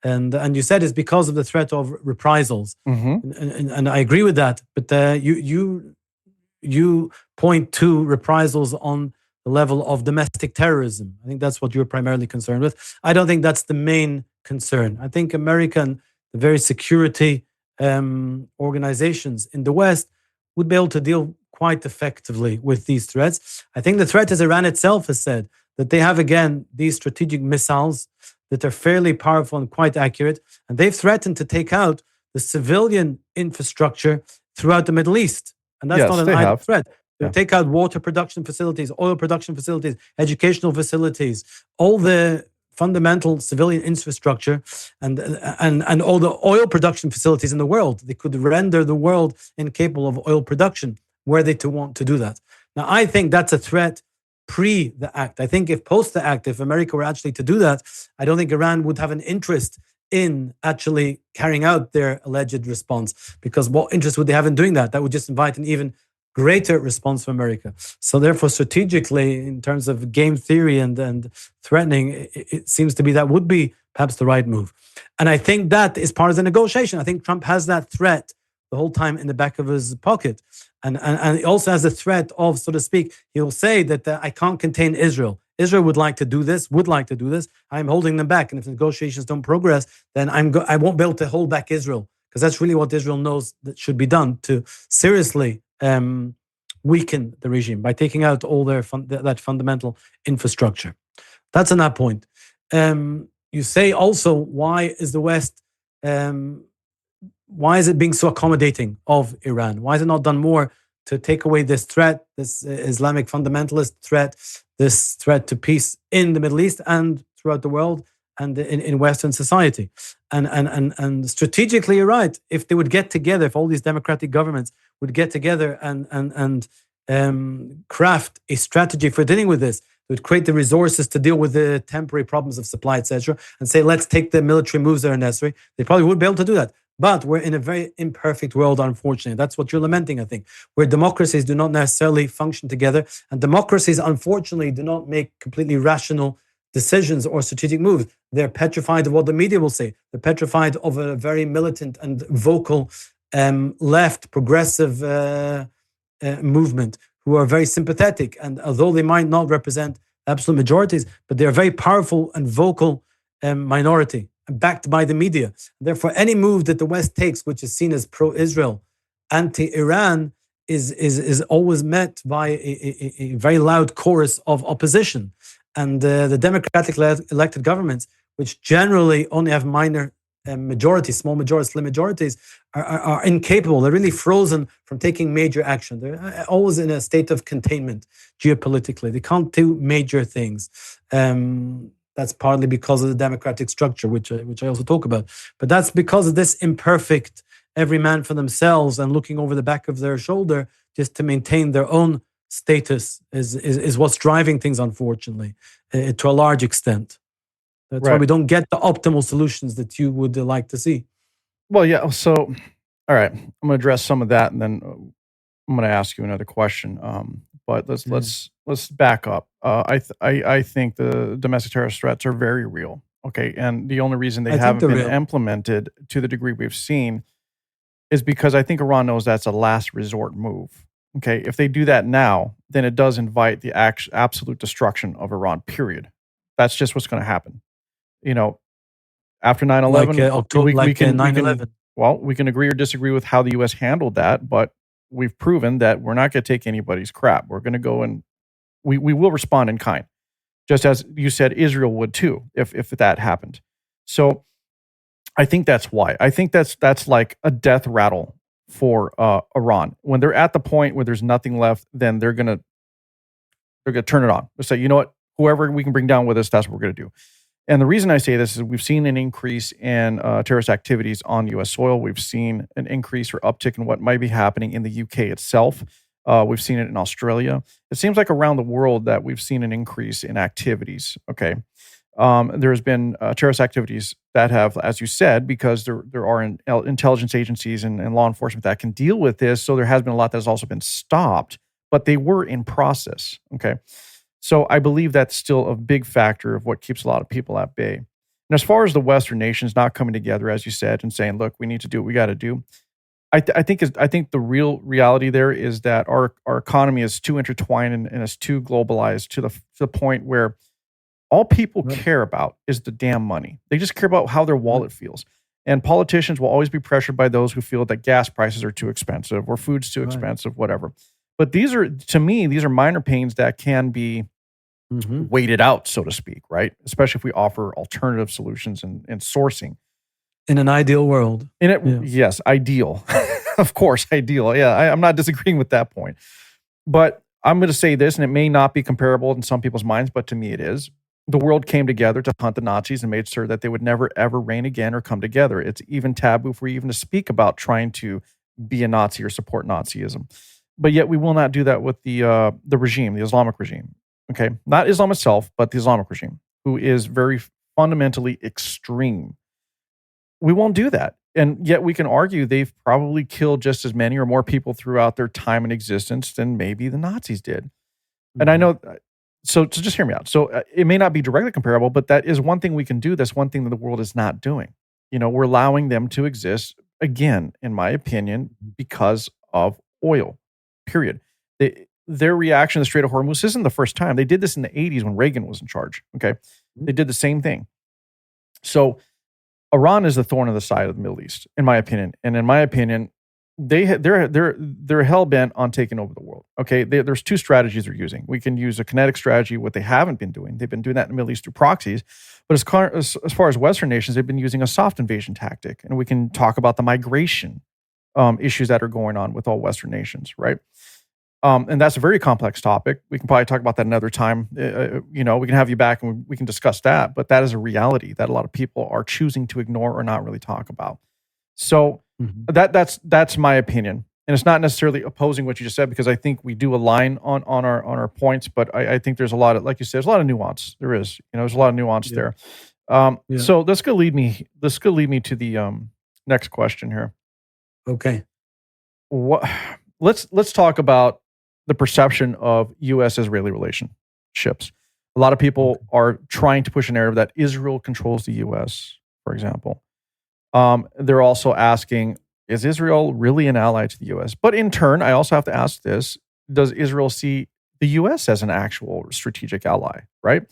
And you said it's because of the threat of reprisals, and I agree with that. But you point to reprisals on the level of domestic terrorism. I think that's what you're primarily concerned with. I don't think that's the main concern. I think America and the various security organizations in the West would be able to deal quite effectively with these threats. I think the threat, as Iran itself has said, that they have, again, these strategic missiles that are fairly powerful and quite accurate, and they've threatened to take out the civilian infrastructure throughout the Middle East. And that's not an idle threat. They'll take out water production facilities, oil production facilities, educational facilities, all the fundamental civilian infrastructure and all the oil production facilities in the world. They could render the world incapable of oil production were they to want to do that. Now, I think that's a threat pre the act. I think if post the act, if America were actually to do that, I don't think Iran would have an interest in actually carrying out their alleged response, because what interest would they have in doing that? That would just invite an even greater response from America. So therefore, strategically, in terms of game theory and threatening, it seems to be that would be perhaps the right move. And I think that is part of the negotiation. I think Trump has that threat the whole time in the back of his pocket. And he also has the threat of, so to speak, he'll say that I can't contain Israel. Israel would like to do this. I'm holding them back. And if negotiations don't progress, then I won't be able to hold back Israel, because that's really what Israel knows that should be done to seriously weaken the regime by taking out all their that fundamental infrastructure. That's on that point. You say also, why is the West, why is it being so accommodating of Iran? Why has it not done more to take away this threat, this Islamic fundamentalist threat, this threat to peace in the Middle East and throughout the world and in Western society? And strategically, you're right. If they would get together, if all these democratic governments would get together and craft a strategy for dealing with this, they would create the resources to deal with the temporary problems of supply, etc., and say, let's take the military moves that are necessary. They probably would be able to do that. But we're in a very imperfect world, unfortunately. That's what you're lamenting, I think, where democracies do not necessarily function together. And democracies, unfortunately, do not make completely rational decisions or strategic moves. They're petrified of what the media will say. They're petrified of a very militant and vocal left progressive movement who are very sympathetic. And although they might not represent absolute majorities, but they're a very powerful and vocal minority, backed by the media. Therefore, any move that the West takes, which is seen as pro-Israel, anti-Iran, is always met by a very loud chorus of opposition. And the democratically elected governments, which generally only have minor majorities, small majorities, slim majorities, are incapable. They're really frozen from taking major action. They're always in a state of containment geopolitically. They can't do major things. That's partly because of the democratic structure, which I also talk about. But that's because of this imperfect, every man for themselves and looking over the back of their shoulder just to maintain their own status is what's driving things, unfortunately, to a large extent. That's why we don't get the optimal solutions that you would like to see. Well, yeah. So, all right, I'm going to address some of that, and then I'm going to ask you another question. But let's back up. I think the domestic terrorist threats are very real. Okay, and the only reason they haven't been implemented to the degree we've seen is because I think Iran knows that's a last resort move. Okay, if they do that now, then it does invite the absolute destruction of Iran. Period. That's just what's going to happen. After 9/11, October, 9/11. Well, we can agree or disagree with how the U.S. handled that, but we've proven that we're not going to take anybody's crap. We're going to go and we will respond in kind, just as you said Israel would too, if that happened. So I think that's why. I think that's like a death rattle for Iran. When they're at the point where there's nothing left, then they're gonna turn it on. They'll say, you know what, whoever we can bring down with us, that's what we're gonna do. And the reason I say this is we've seen an increase in terrorist activities on U.S. soil. We've seen an increase or uptick in what might be happening in the U.K. itself. We've seen it in Australia. It seems like around the world that we've seen an increase in activities. Okay. There's been terrorist activities that have, as you said, because there are intelligence agencies and law enforcement that can deal with this. So there has been a lot that has also been stopped, but they were in process. Okay. So I believe that's still a big factor of what keeps a lot of people at bay. And as far as the Western nations not coming together, as you said, and saying, look, we need to do what we got to do. I think the real reality there is that our economy is too intertwined and is too globalized to the point where all people care about is the damn money. They just care about how their wallet feels. And politicians will always be pressured by those who feel that gas prices are too expensive or food's too expensive, whatever. But these are minor pains that can be waited out, so to speak, right? Especially if we offer alternative solutions and sourcing. In an ideal world. Yes, ideal. Of course, ideal. Yeah, I'm not disagreeing with that point. But I'm going to say this, and it may not be comparable in some people's minds, but to me it is. The world came together to hunt the Nazis and made sure that they would never, ever reign again or come together. It's even taboo for even to speak about trying to be a Nazi or support Nazism. But yet we will not do that with the regime, the Islamic regime. Okay, not Islam itself, but the Islamic regime, who is very fundamentally extreme. We won't do that. And yet we can argue they've probably killed just as many or more people throughout their time in existence than maybe the Nazis did. And I know... So just hear me out. So it may not be directly comparable, but that is one thing we can do. That's one thing that the world is not doing. We're allowing them to exist, again, in my opinion, because of oil, period. Their reaction to the Strait of Hormuz isn't the first time. They did this in the 80s when Reagan was in charge, okay? They did the same thing. So Iran is the thorn of the side of the Middle East, in my opinion. And in my opinion, they're hell bent on taking over the world. Okay, there's two strategies they're using. We can use a kinetic strategy, what they haven't been doing. They've been doing that in the Middle East through proxies. But as far as Western nations, they've been using a soft invasion tactic, and we can talk about the migration issues that are going on with all Western nations, right? And that's a very complex topic. We can probably talk about that another time. We can have you back and we can discuss that. But that is a reality that a lot of people are choosing to ignore or not really talk about. So that's my opinion, and it's not necessarily opposing what you just said, because I think we do align on our points. But I think there's a lot of, like you said, there's a lot of nuance. There is, there's a lot of nuance there. So this could lead me to the next question here. Okay. Let's talk about the perception of U.S.-Israeli relationships. A lot of people are trying to push a narrative that Israel controls the U.S., for example. They're also asking, is Israel really an ally to the U.S.? But in turn, I also have to ask this, does Israel see the U.S. as an actual strategic ally, right?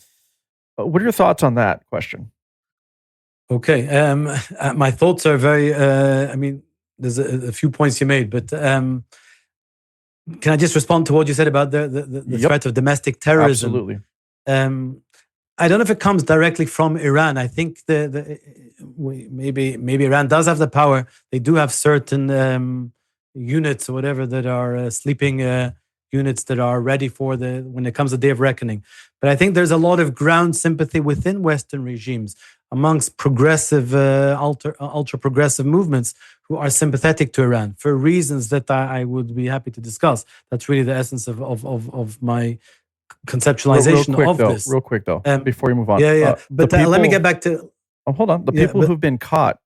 What are your thoughts on that question? Okay. My thoughts are very, there's a few points you made, but can I just respond to what you said about the threat of domestic terrorism? Absolutely. I don't know if it comes directly from Iran. I think maybe Iran does have the power. They do have certain units or whatever that are sleeping units that are ready for when it comes the day of reckoning. But I think there's a lot of ground sympathy within Western regimes amongst progressive, ultra progressive movements who are sympathetic to Iran for reasons that I would be happy to discuss. That's really the essence of my conceptualization this. Real quick though, before you move on. But let me get back to... hold on. The people who've been caught,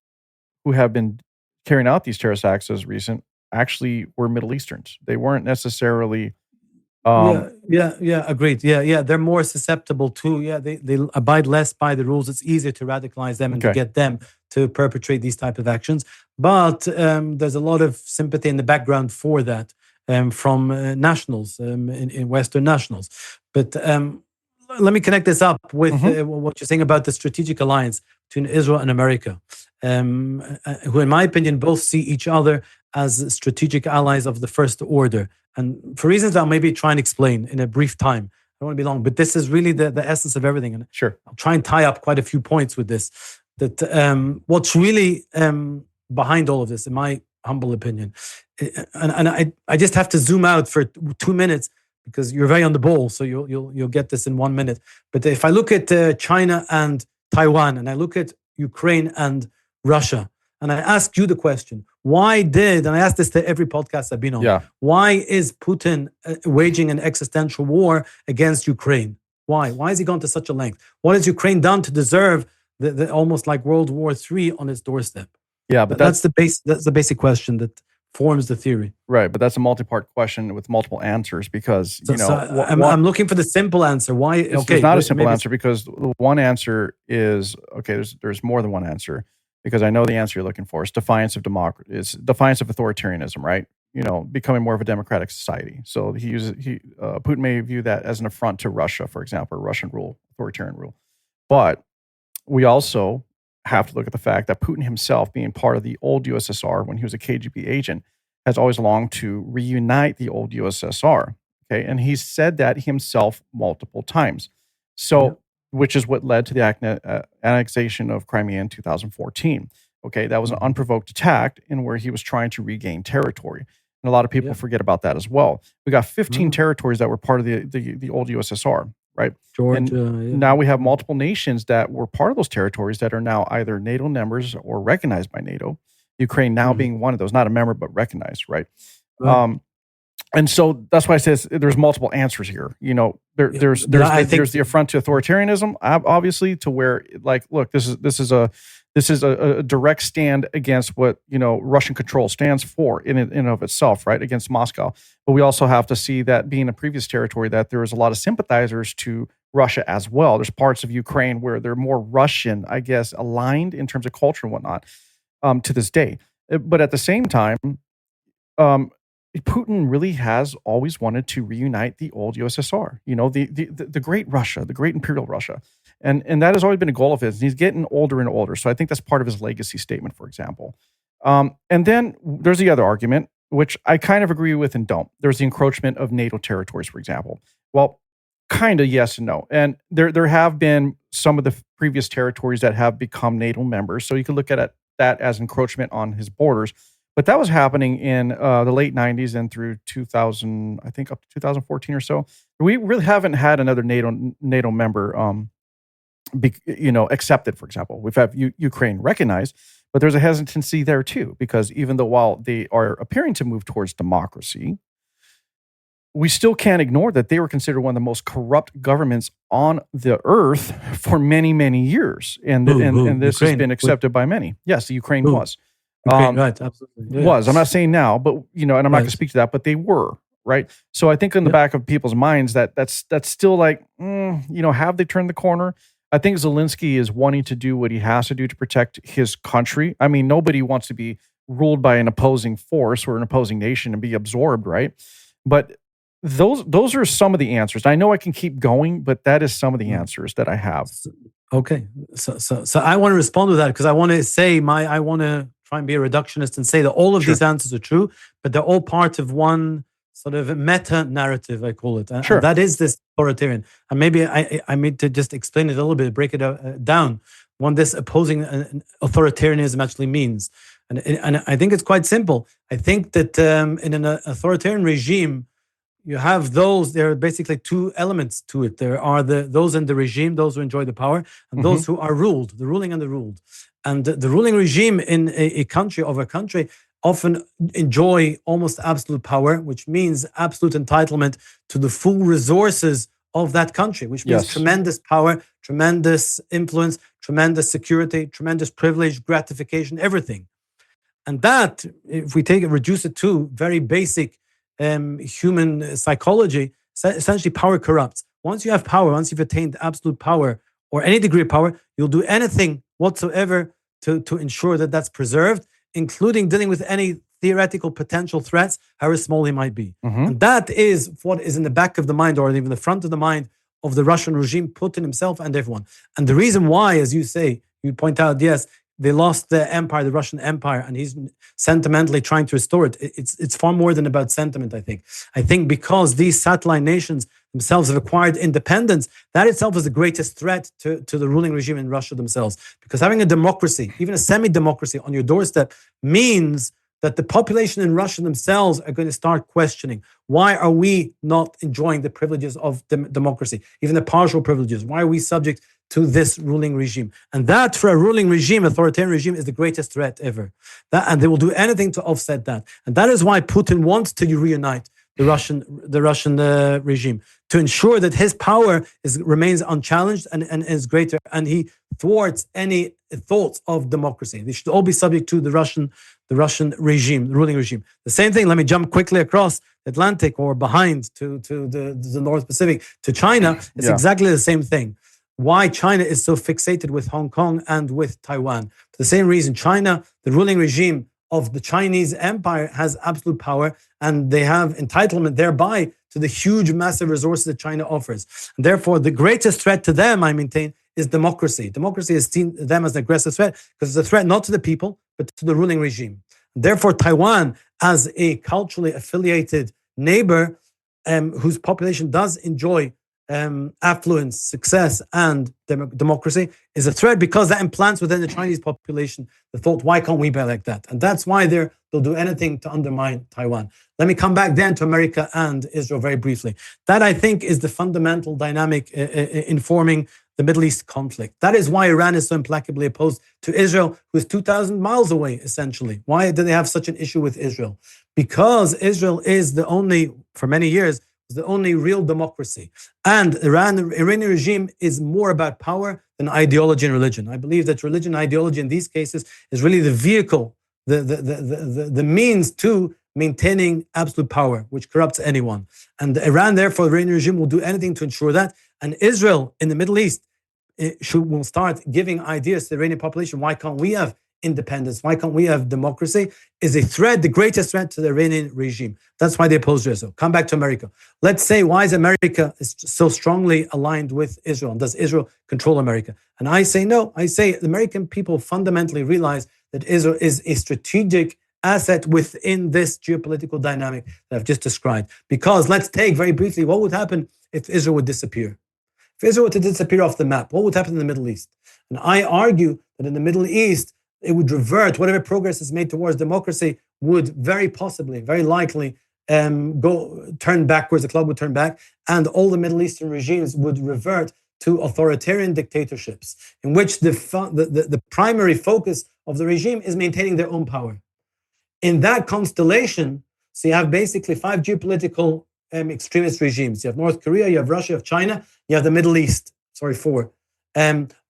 who have been carrying out these terrorist acts as recent, actually were Middle Easterns. They weren't necessarily... agreed. They're more susceptible to, they abide less by the rules. It's easier to radicalize them and to get them to perpetrate these type of actions. But there's a lot of sympathy in the background for that. From nationals, in Western nationals. But let me connect this up with what you're saying about the strategic alliance between Israel and America, who in my opinion both see each other as strategic allies of the first order. And for reasons I'll maybe try and explain in a brief time. I don't want to be long, but this is really the essence of everything. And Sure. I'll try and tie up quite a few points with this. That what's really behind all of this, in my humble opinion, and I just have to zoom out for 2 minutes because you're very on the ball, so you'll get this in 1 minute. But if I look at China and Taiwan, and I look at Ukraine and Russia, and I ask you the question, why did, and I ask this to every podcast I've been on, why is Putin waging an existential war against Ukraine? Why? Why has he gone to such a length? What has Ukraine done to deserve the almost like World War III on its doorstep? Yeah, but that's the basic question that forms the theory. Right, but that's a multi-part question with multiple answers because, I'm looking for the simple answer. Why? It's not a simple answer because the one answer is, there's more than one answer because I know the answer you're looking for is defiance of democracy, is defiance of authoritarianism, right? Becoming more of a democratic society. So Putin may view that as an affront to Russia, for example, Russian rule, authoritarian rule. But we also have to look at the fact that Putin himself, being part of the old USSR when he was a KGB agent, has always longed to reunite the old USSR. Okay, and he's said that himself multiple times. So, which is what led to the annexation of Crimea in 2014. Okay, that was an unprovoked attack in where he was trying to regain territory. And a lot of people forget about that as well. We got 15 territories that were part of the old USSR, right? Georgia. Now we have multiple nations that were part of those territories that are now either NATO members or recognized by NATO. Ukraine now being one of those, not a member, but recognized, right? And so that's why I say there's multiple answers here. There's the affront to authoritarianism, obviously, to where look, this is a direct stand against what Russian control stands for in and of itself, right, against Moscow. But we also have to see that being a previous territory, that there is a lot of sympathizers to Russia as well. There's parts of Ukraine where they're more Russian, I guess, aligned in terms of culture and whatnot to this day. But at the same time, Putin really has always wanted to reunite the old USSR, the great Russia, the great imperial Russia. And that has always been a goal of his. And he's getting older and older. So I think that's part of his legacy statement, for example. And then there's the other argument, which I kind of agree with and don't. There's the encroachment of NATO territories, for example. Well, kind of yes and no. And there have been some of the previous territories that have become NATO members. So you can look at that as encroachment on his borders. But that was happening in the late 90s and through 2000, I think up to 2014 or so. We really haven't had another NATO member accepted, for example. We've had Ukraine recognized, but there's a hesitancy there too, because even though while they are appearing to move towards democracy, we still can't ignore that they were considered one of the most corrupt governments on the earth for many, many years. And this Ukraine has been accepted by many. Yes, the Ukraine was. Right, absolutely. Was. I'm not saying now, but and I'm not going to speak to that, but they were, right? So I think in the back of people's minds that's still like, have they turned the corner? I think Zelensky is wanting to do what he has to do to protect his country. I mean, nobody wants to be ruled by an opposing force or an opposing nation and be absorbed, right? But those are some of the answers. I know I can keep going, but that is some of the answers that I have. Okay. So I want to respond to that because I want to say I want to try and be a reductionist and say that all of these answers are true, but they're all part of one sort of meta-narrative, I call it. And that is this authoritarian. And maybe I need to just explain it a little bit, break it down, what this opposing authoritarianism actually means. And I think it's quite simple. I think that in an authoritarian regime, you have there are basically two elements to it. There are those in the regime, those who enjoy the power, and those who are ruled, the ruling and the ruled. And the ruling regime in a country often enjoy almost absolute power, which means absolute entitlement to the full resources of that country, which means tremendous power, tremendous influence, tremendous security, tremendous privilege, gratification, everything. And that, if we reduce it to very basic human psychology, essentially power corrupts. Once you have power, once you've attained absolute power or any degree of power, you'll do anything whatsoever to ensure that that's preserved, including dealing with any theoretical potential threats, however small they might be. And that is what is in the back of the mind or even the front of the mind of the Russian regime, Putin himself and everyone. And the reason why, as you say, you point out, yes, they lost the empire, the Russian Empire, and he's sentimentally trying to restore it. It's far more than about sentiment, I think. I think because these satellite nations themselves have acquired independence, that itself is the greatest threat to the ruling regime in Russia themselves. Because having a democracy, even a semi-democracy on your doorstep, means that the population in Russia themselves are going to start questioning, why are we not enjoying the privileges of democracy, even the partial privileges? Why are we subject to this ruling regime? And that, for a ruling regime, authoritarian regime, is the greatest threat ever. And they will do anything to offset that. And that is why Putin wants to reunite the Russian regime, to ensure that his power remains unchallenged and is greater, and he thwarts any thoughts of democracy. They should all be subject to the Russian regime, the ruling regime. The same thing, let me jump quickly across the Atlantic or behind to the North Pacific, to China. It's exactly the same thing. Why China is so fixated with Hong Kong and with Taiwan. For the same reason, China, the ruling regime of the Chinese empire, has absolute power, and they have entitlement thereby to the huge, massive resources that China offers. And therefore, the greatest threat to them, I maintain, is democracy. Democracy is seen them as an aggressive threat because it's a threat not to the people, but to the ruling regime. And therefore, Taiwan, as a culturally affiliated neighbor whose population does enjoy affluence, success, and democracy, is a threat because that implants within the Chinese population the thought, why can't we be like that? And that's why they'll do anything to undermine Taiwan. Let me come back then to America and Israel very briefly. That, I think, is the fundamental dynamic informing the Middle East conflict. That is why Iran is so implacably opposed to Israel, who is 2,000 miles away, essentially. Why do they have such an issue with Israel? Because Israel is the only, for many years, the only real democracy. And the Iranian regime is more about power than ideology and religion. I believe that religion and ideology in these cases is really the vehicle, the means to maintaining absolute power, which corrupts anyone. And Iran, therefore, the Iranian regime will do anything to ensure that. And Israel in the Middle East will start giving ideas to the Iranian population. Why can't we have independence? Why can't we have democracy? Is a threat, the greatest threat to the Iranian regime. That's why they oppose Israel. Come back to America. Let's say, why is America so strongly aligned with Israel? And does Israel control America? And I say no. I say the American people fundamentally realize that Israel is a strategic asset within this geopolitical dynamic that I've just described. Because let's take very briefly, what would happen if Israel would disappear? If Israel were to disappear off the map, what would happen in the Middle East? And I argue that in the Middle East, it would revert. Whatever progress is made towards democracy would very possibly, very likely turn backwards. The club would turn back, and all the Middle Eastern regimes would revert to authoritarian dictatorships, in which the primary focus of the regime is maintaining their own power. In that constellation, so you have basically 5 geopolitical extremist regimes. You have North Korea, you have Russia, you have China, you have the Middle East. 4.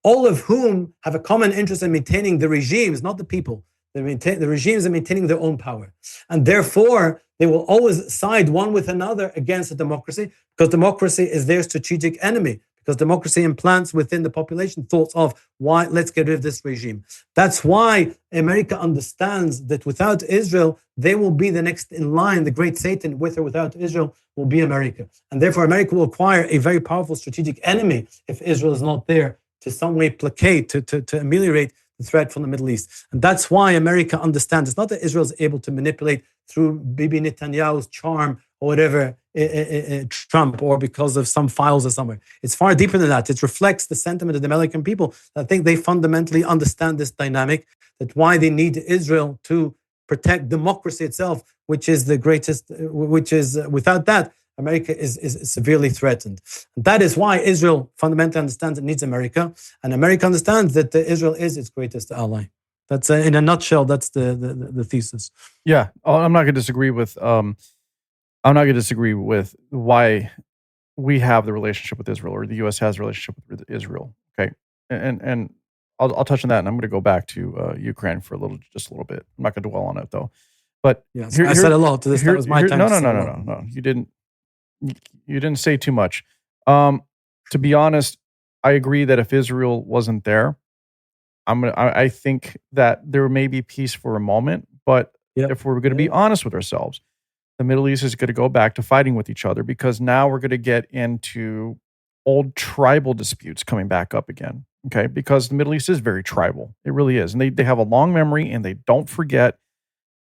All of whom have a common interest in maintaining the regimes, not the people. The regimes are maintaining their own power. And therefore, they will always side one with another against a democracy, because democracy is their strategic enemy, because democracy implants within the population thoughts of, why, let's get rid of this regime. That's why America understands that without Israel, they will be the next in line. The great Satan, with or without Israel, will be America. And therefore, America will acquire a very powerful strategic enemy if Israel is not there to some way placate, to ameliorate the threat from the Middle East. And that's why America understands. It's not that Israel is able to manipulate through Bibi Netanyahu's charm or whatever, Trump, or because of some files or somewhere. It's far deeper than that. It reflects the sentiment of the American people. I think they fundamentally understand this dynamic, that why they need Israel to protect democracy itself, which is the greatest, which is, without that, America is severely threatened. And that is why Israel fundamentally understands it needs America, and America understands that Israel is its greatest ally. That's in a nutshell. That's the thesis. Yeah, I'm not going to disagree with. I'm not going to disagree with why we have the relationship with Israel, or the U.S. has a relationship with Israel. Okay, and I'll touch on that, and I'm going to go back to Ukraine for just a little bit. I'm not going to dwell on it though. But yes, I said a lot to this. That was my time. No. You didn't. You didn't say too much. To be honest, I agree that if Israel wasn't there, I think that there may be peace for a moment. But if we're going to be honest with ourselves, the Middle East is going to go back to fighting with each other, because now we're going to get into old tribal disputes coming back up again. Okay, because the Middle East is very tribal. It really is. And they have a long memory and they don't forget.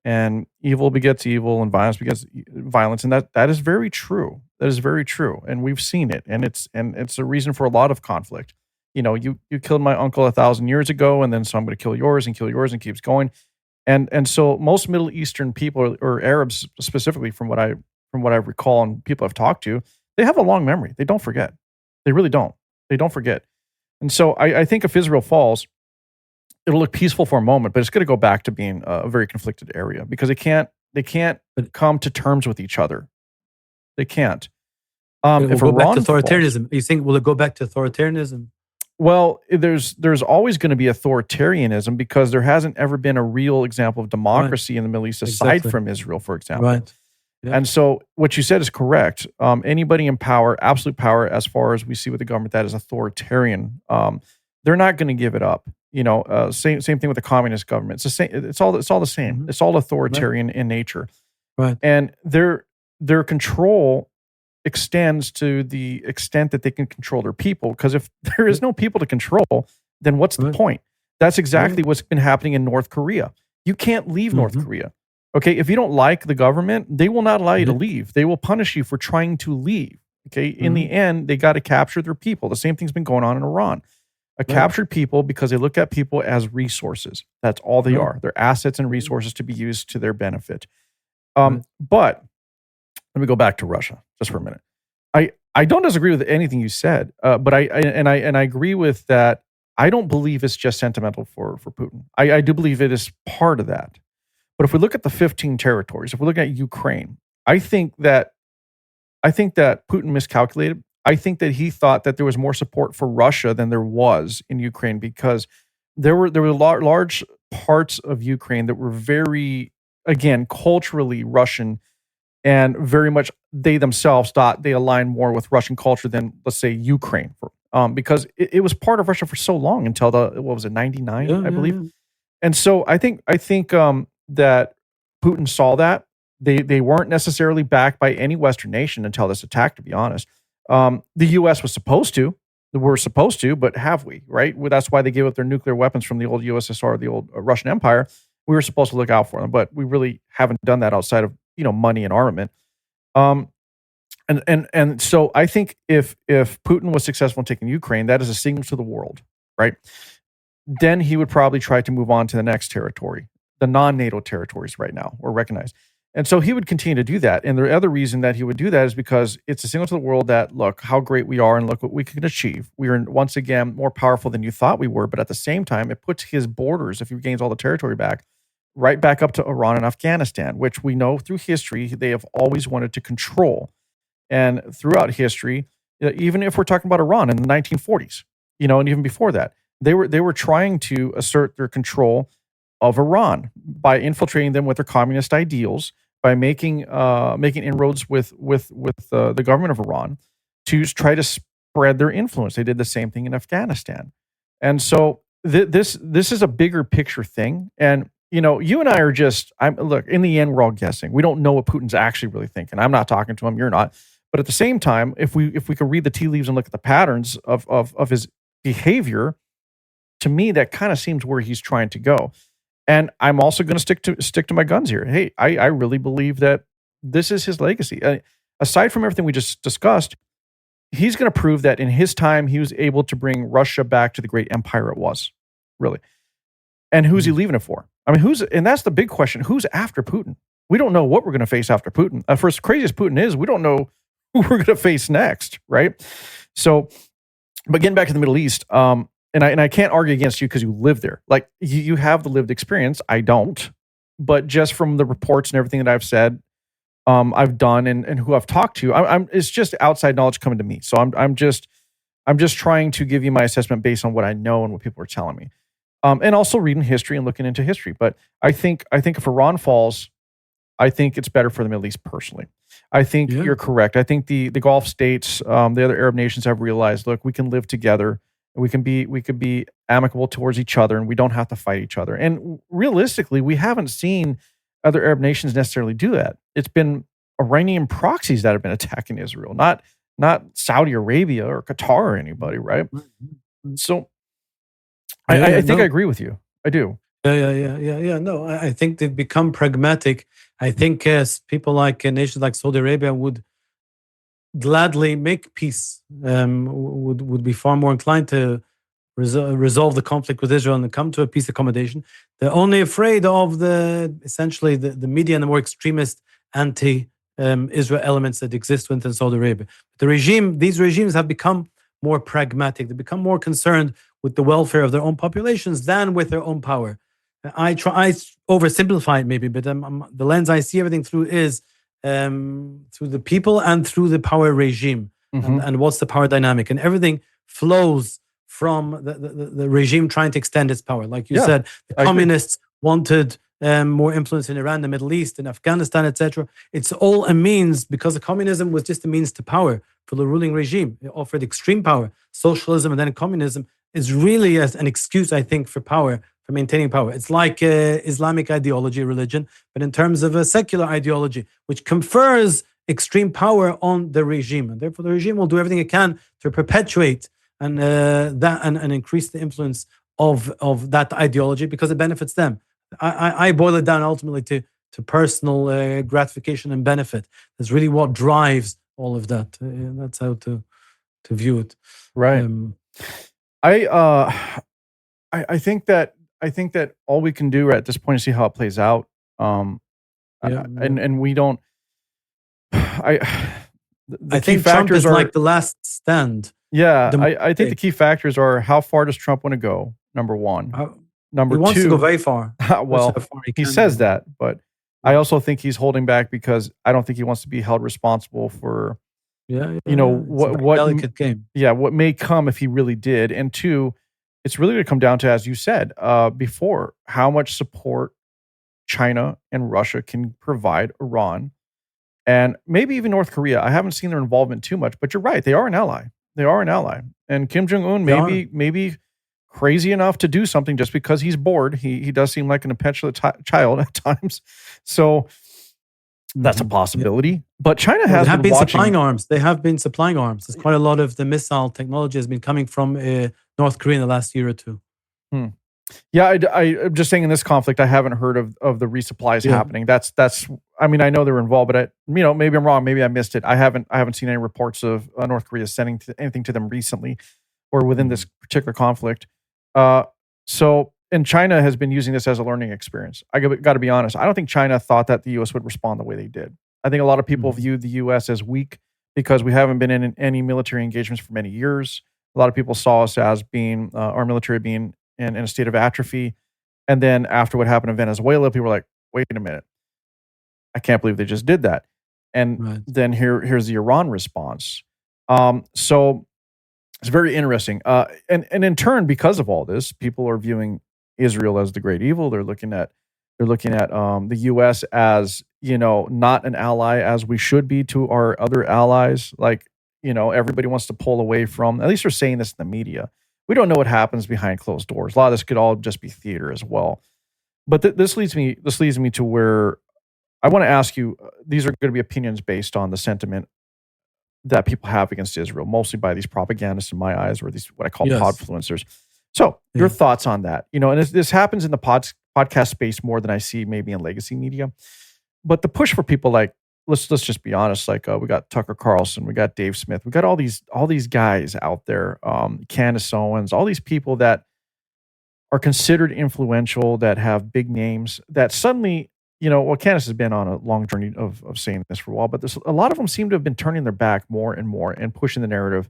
And evil begets evil and violence begets violence. And that is very true. That is very true. And we've seen it. And it's a reason for a lot of conflict. You killed my uncle 1,000 years ago, and then so I'm going to kill yours and keeps going. And so most Middle Eastern people or Arabs specifically, from what I recall and people I've talked to, they have a long memory. They don't forget. They really don't. They don't forget. And so I think if Israel falls, it'll look peaceful for a moment, but it's going to go back to being a very conflicted area because they can't come to terms with each other. They can't. It If will go back to Iran authoritarianism. falls, You think will it go back to authoritarianism? well, there's always going to be authoritarianism because there hasn't ever been a real example of democracy in the Middle East aside Exactly. from Israel, for example. Right. Yeah. And so what you said is correct. Anybody in power, absolute power, as far as we see with the government, that is authoritarian. They're not going to give it up. Same thing with the communist government. It's the same. It's all the same. Mhm. It's all authoritarian in nature. Right. And their control extends to the extent that they can control their people. Because if there is no people to control, then what's the Right. point? That's exactly what's been happening in North Korea. You can't leave North Mhm. Korea. Okay, if you don't like the government, they will not allow you to Mhm. leave. They will punish you for trying to leave. Okay, in the end, they got to capture their people. The same thing's been going on in Iran. Captured people because they look at people as resources. That's all they Right. are. They're assets and resources to be used to their benefit. Right. But let me go back to Russia just for a minute. I don't disagree with anything you said, but I agree with that. I don't believe it's just sentimental for Putin. I do believe it is part of that. But if we look at the 15 territories, if we look at Ukraine, I think that Putin miscalculated. I think that he thought that there was more support for Russia than there was in Ukraine because there were large parts of Ukraine that were very, again, culturally Russian, and very much they themselves thought they aligned more with Russian culture than, let's say, Ukraine, because it was part of Russia for so long until what was it, 99, I believe. Yeah. And so I think that Putin saw that. They weren't necessarily backed by any Western nation until this attack, to be honest. The U.S. was supposed to. We're supposed to, but have we, right? Well, that's why they gave up their nuclear weapons from the old USSR, the old Russian Empire. We were supposed to look out for them, but we really haven't done that outside of, money and armament. And so I think if Putin was successful in taking Ukraine, that is a signal to the world, right? Then he would probably try to move on to the next territory, the non-NATO territories right now or recognized. And so he would continue to do that. And the other reason that he would do that is because it's a signal to the world that, look, how great we are and look what we can achieve. We are, once again, more powerful than you thought we were. But at the same time, it puts his borders, if he gains all the territory back, right back up to Iran and Afghanistan, which we know through history they have always wanted to control. And throughout history, even if we're talking about Iran in the 1940s, and even before that, they were trying to assert their control of Iran by infiltrating them with their communist ideals, by making inroads with the government of Iran to try to spread their influence. They did the same thing in Afghanistan, and so this is a bigger picture thing. And you and I are just look. In the end, we're all guessing. We don't know what Putin's actually really thinking. I'm not talking to him. You're not. But at the same time, if we could read the tea leaves and look at the patterns of his behavior, to me, that kind of seems where he's trying to go. And I'm also going to stick to my guns here. Hey, I really believe that this is his legacy. Aside from everything we just discussed, he's going to prove that in his time, he was able to bring Russia back to the great empire it was, really. And who's he leaving it for? I mean, and that's the big question. Who's after Putin? We don't know what we're going to face after Putin. For as crazy as Putin is, we don't know who we're going to face next, right? So, but getting back to the Middle East, and I can't argue against you because you live there. Like you have the lived experience. I don't, but just from the reports and everything that I've said, I've done, and who I've talked to, it's just outside knowledge coming to me. So I'm just trying to give you my assessment based on what I know and what people are telling me, and also reading history and looking into history. But I think if Iran falls, I think it's better for the Middle East personally. I think you're correct. I think the Gulf states, the other Arab nations have realized, look, we can live together. We could be amicable towards each other, and we don't have to fight each other. And realistically, we haven't seen other Arab nations necessarily do that. It's been Iranian proxies that have been attacking Israel, not Saudi Arabia or Qatar or anybody, right? So I think I No. agree with you. I do. Yeah. No, I think they've become pragmatic. I think people like nations like Saudi Arabia would gladly make peace. Would be far more inclined to resolve the conflict with Israel and come to a peace accommodation. They're only afraid of essentially the media and the more extremist anti-Israel elements that exist within Saudi Arabia. These regimes have become more pragmatic. They become more concerned with the welfare of their own populations than with their own power. I oversimplify it maybe, but the lens I see everything through is through the people and through the power regime, and what's the power dynamic, and everything flows from the regime trying to extend its power. Like you said, the communists wanted more influence in Iran, the Middle East, in Afghanistan, etc. It's all a means, because the communism was just a means to power for the ruling regime. It offered extreme power. Socialism and then communism is really an excuse, I think, for power, for maintaining power. It's like Islamic ideology, religion, but in terms of a secular ideology, which confers extreme power on the regime. And therefore, the regime will do everything it can to perpetuate and increase the influence of that ideology because it benefits them. I boil it down ultimately to personal gratification and benefit. That's really what drives all of that. That's how to view it. Right. I think that all we can do at this point is see how it plays out. And we don't. I think Trump is like the last stand. Yeah, I think the key factors are how far does Trump want to go? Number one. Number two, he wants to go very far. Well, he says that, but I also think he's holding back because I don't think he wants to be held responsible for, what delicate game. Yeah, what may come if he really did. And two, it's really going to come down to, as you said before, how much support China and Russia can provide Iran, and maybe even North Korea. I haven't seen their involvement too much, but you're right; they are an ally. They are an ally, and Kim Jong-un maybe crazy enough to do something just because he's bored. He does seem like an impetuous child at times, so that's a possibility. Yeah. But China have been supplying arms. They have been supplying arms. There's quite a lot of the missile technology has been coming from North Korea in the last year or two. Yeah, I'm just saying in this conflict, I haven't heard of the resupplies happening. That's. I mean, I know they were involved, but maybe I'm wrong. Maybe I missed it. I haven't seen any reports of North Korea sending anything to them recently, or within this particular conflict. And China has been using this as a learning experience. I got to be honest. I don't think China thought that the U.S. would respond the way they did. I think a lot of people viewed the U.S. as weak because we haven't been in any military engagements for many years. A lot of people saw us as being our military being in a state of atrophy. And then after what happened in Venezuela, people were like, wait a minute. I can't believe they just did that. And then here's the Iran response. So it's very interesting. And in turn, because of all this, people are viewing Israel as the great evil. They're looking at the U.S. as, not an ally as we should be to our other allies. Like, everybody wants to pull away from, at least they're saying this in the media. We don't know what happens behind closed doors. A lot of this could all just be theater as well. But this leads me to where I want to ask you, these are going to be opinions based on the sentiment that people have against Israel, mostly by these propagandists in my eyes, or these what I call podfluencers. So your thoughts on that? And this happens in the podcast space more than I see maybe in legacy media. But the push for people like, let's just be honest, like we got Tucker Carlson, we got Dave Smith, we got all these guys out there, Candace Owens, all these people that are considered influential, that have big names, that suddenly, Candace has been on a long journey of saying this for a while, but a lot of them seem to have been turning their back more and more and pushing the narrative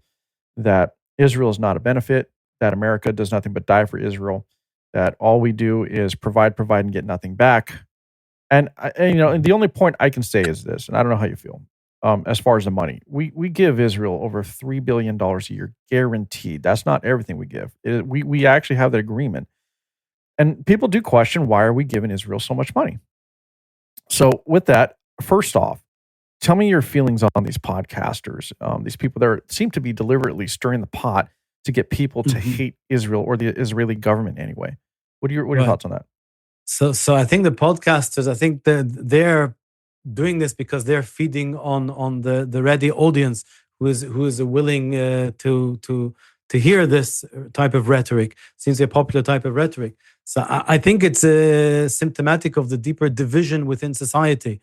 that Israel is not a benefit, that America does nothing but die for Israel, that all we do is provide, and get nothing back. And the only point I can say is this, and I don't know how you feel, as far as the money. We give Israel over $3 billion a year, guaranteed. That's not everything we give. We actually have that agreement. And people do question, why are we giving Israel so much money? So with that, first off, tell me your feelings on these podcasters, these people that seem to be deliberately stirring the pot to get people to hate Israel or the Israeli government anyway. What are your thoughts on that? So I think the podcasters, I think they're doing this because they're feeding on the ready audience who is willing to to hear this type of rhetoric. Seems to be a popular type of rhetoric. So I think it's symptomatic of the deeper division within society.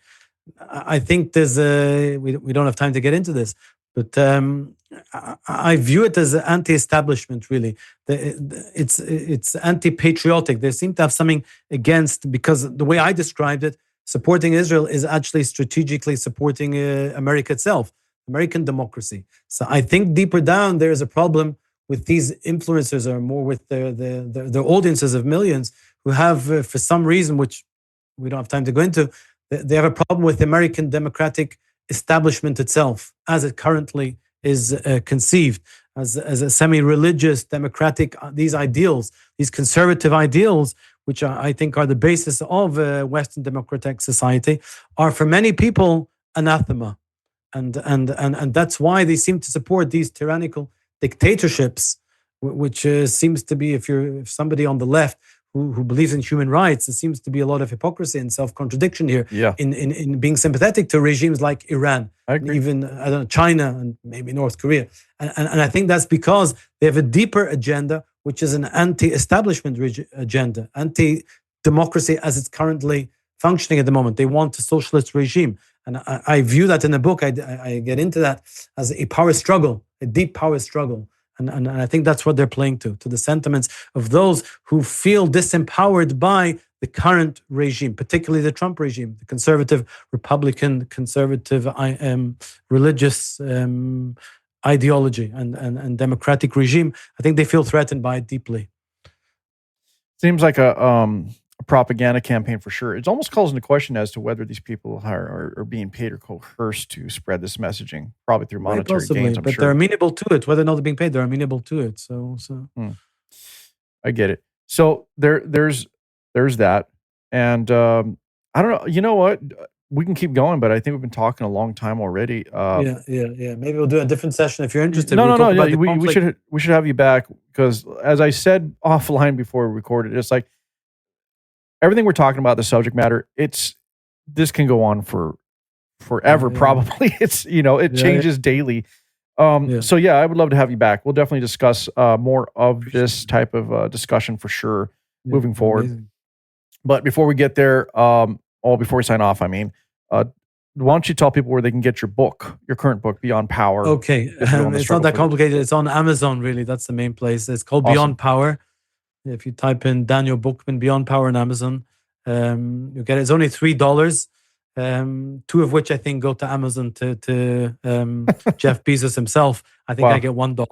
I think there's we don't have time to get into this, but I view it as anti-establishment. Really, it's anti-patriotic. They seem to have something against, because the way I described it, supporting Israel is actually strategically supporting America itself, American democracy. So I think deeper down there is a problem with these influencers, or more with their audiences of millions, who have, for some reason, which we don't have time to go into, they have a problem with the American democratic establishment itself, as it currently is conceived, as a semi-religious democratic, these ideals, these conservative ideals, which I think are the basis of Western democratic society, are for many people anathema. And that's why they seem to support these tyrannical dictatorships, which seems to be, if somebody on the left who believes in human rights, there seems to be a lot of hypocrisy and self-contradiction here in being sympathetic to regimes like Iran, even China, and maybe North Korea. And I think that's because they have a deeper agenda, which is an anti-establishment agenda, anti-democracy as it's currently functioning at the moment. They want a socialist regime. And I view that in the book, I get into that as a power struggle, a deep power struggle. And I think that's what they're playing to the sentiments of those who feel disempowered by the current regime, particularly the Trump regime, the conservative, Republican, conservative, religious ideology and democratic regime. I think they feel threatened by it deeply. Seems like a propaganda campaign for sure. It almost calls into question as to whether these people are being paid or coerced to spread this messaging, probably through monetary gains. But they're amenable to it. Whether or not they're being paid, they're amenable to it. So. I get it. So there's that, and I don't know. You know what? We can keep going, but I think we've been talking a long time already. Yeah. Maybe we'll do a different session if you're interested. No. Yeah, we should have you back, because, as I said offline before we recorded, it's like, everything we're talking about, the subject matter, this can go on forever. Probably. It's, it changes daily. So yeah, I would love to have you back. We'll definitely discuss more of this type of discussion for sure moving forward. Amazing. But before we get there, before we sign off, why don't you tell people where they can get your book, your current book, Beyond Power? Okay, it's not that complicated. It's on Amazon, really. That's the main place. It's called Beyond Power. If you type in Daniel Bookman, Beyond Power on Amazon, you get it. It's only $3, two of which I think go to Amazon to Jeff Bezos himself. I think I get $1.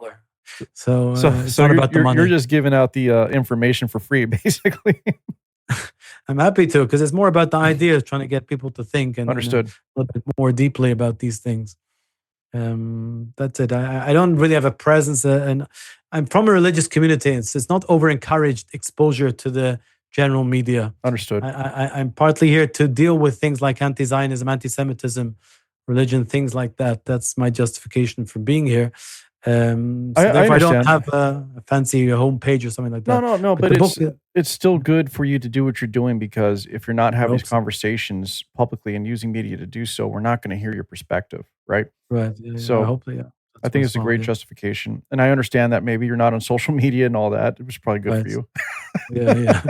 So it's not about the money. You're just giving out the information for free, basically. I'm happy to, because it's more about the ideas, trying to get people to think and understood a little bit more deeply about these things. That's it. I don't really have a presence, and I'm from a religious community. It's not over-encouraged exposure to the general media. Understood. I'm partly here to deal with things like anti-Zionism, anti-Semitism, religion, things like that. That's my justification for being here. I don't have a fancy homepage or something like that. No. But it's still good for you to do what you're doing, because if you're not having these conversations publicly and using media to do so, we're not going to hear your perspective, right? Right. Yeah, so hopefully, I think it's a great justification, and I understand that maybe you're not on social media and all that. It was probably good for you. Yeah.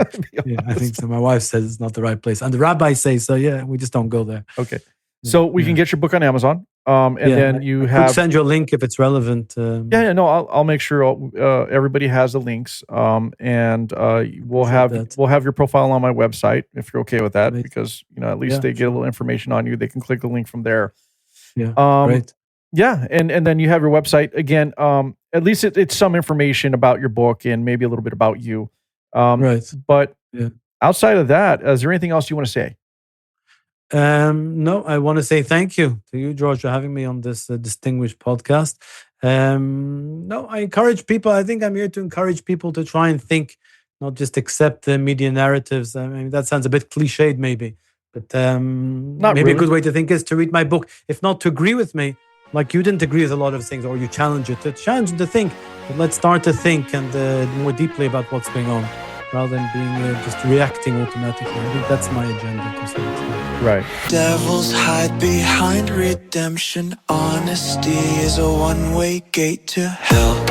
I think so. My wife says it's not the right place, and the rabbis say so. Yeah, we just don't go there. Okay. So we can get your book on Amazon, and then I'll send you a link if it's relevant. I'll make sure everybody has the links, and we'll have your profile on my website if you're okay with that, because at least they get a little information on you. They can click the link from there. Yeah, great. Yeah, and then you have your website again. At least it's some information about your book and maybe a little bit about you. Right. But outside of that, is there anything else you want to say? No, I want to say thank you to you, George, for having me on this distinguished podcast. No, I encourage people. I think I'm here to encourage people to try and think, not just accept the media narratives. I mean, that sounds a bit cliched, maybe, but maybe a good way to think is to read my book. If not to agree with me, like you didn't agree with a lot of things, or you challenge it, to challenge it to think. But let's start to think and more deeply about what's going on, rather than being just reacting automatically. I think that's my agenda to some extent. Right. Devils hide behind redemption. Honesty is a one-way gate to hell.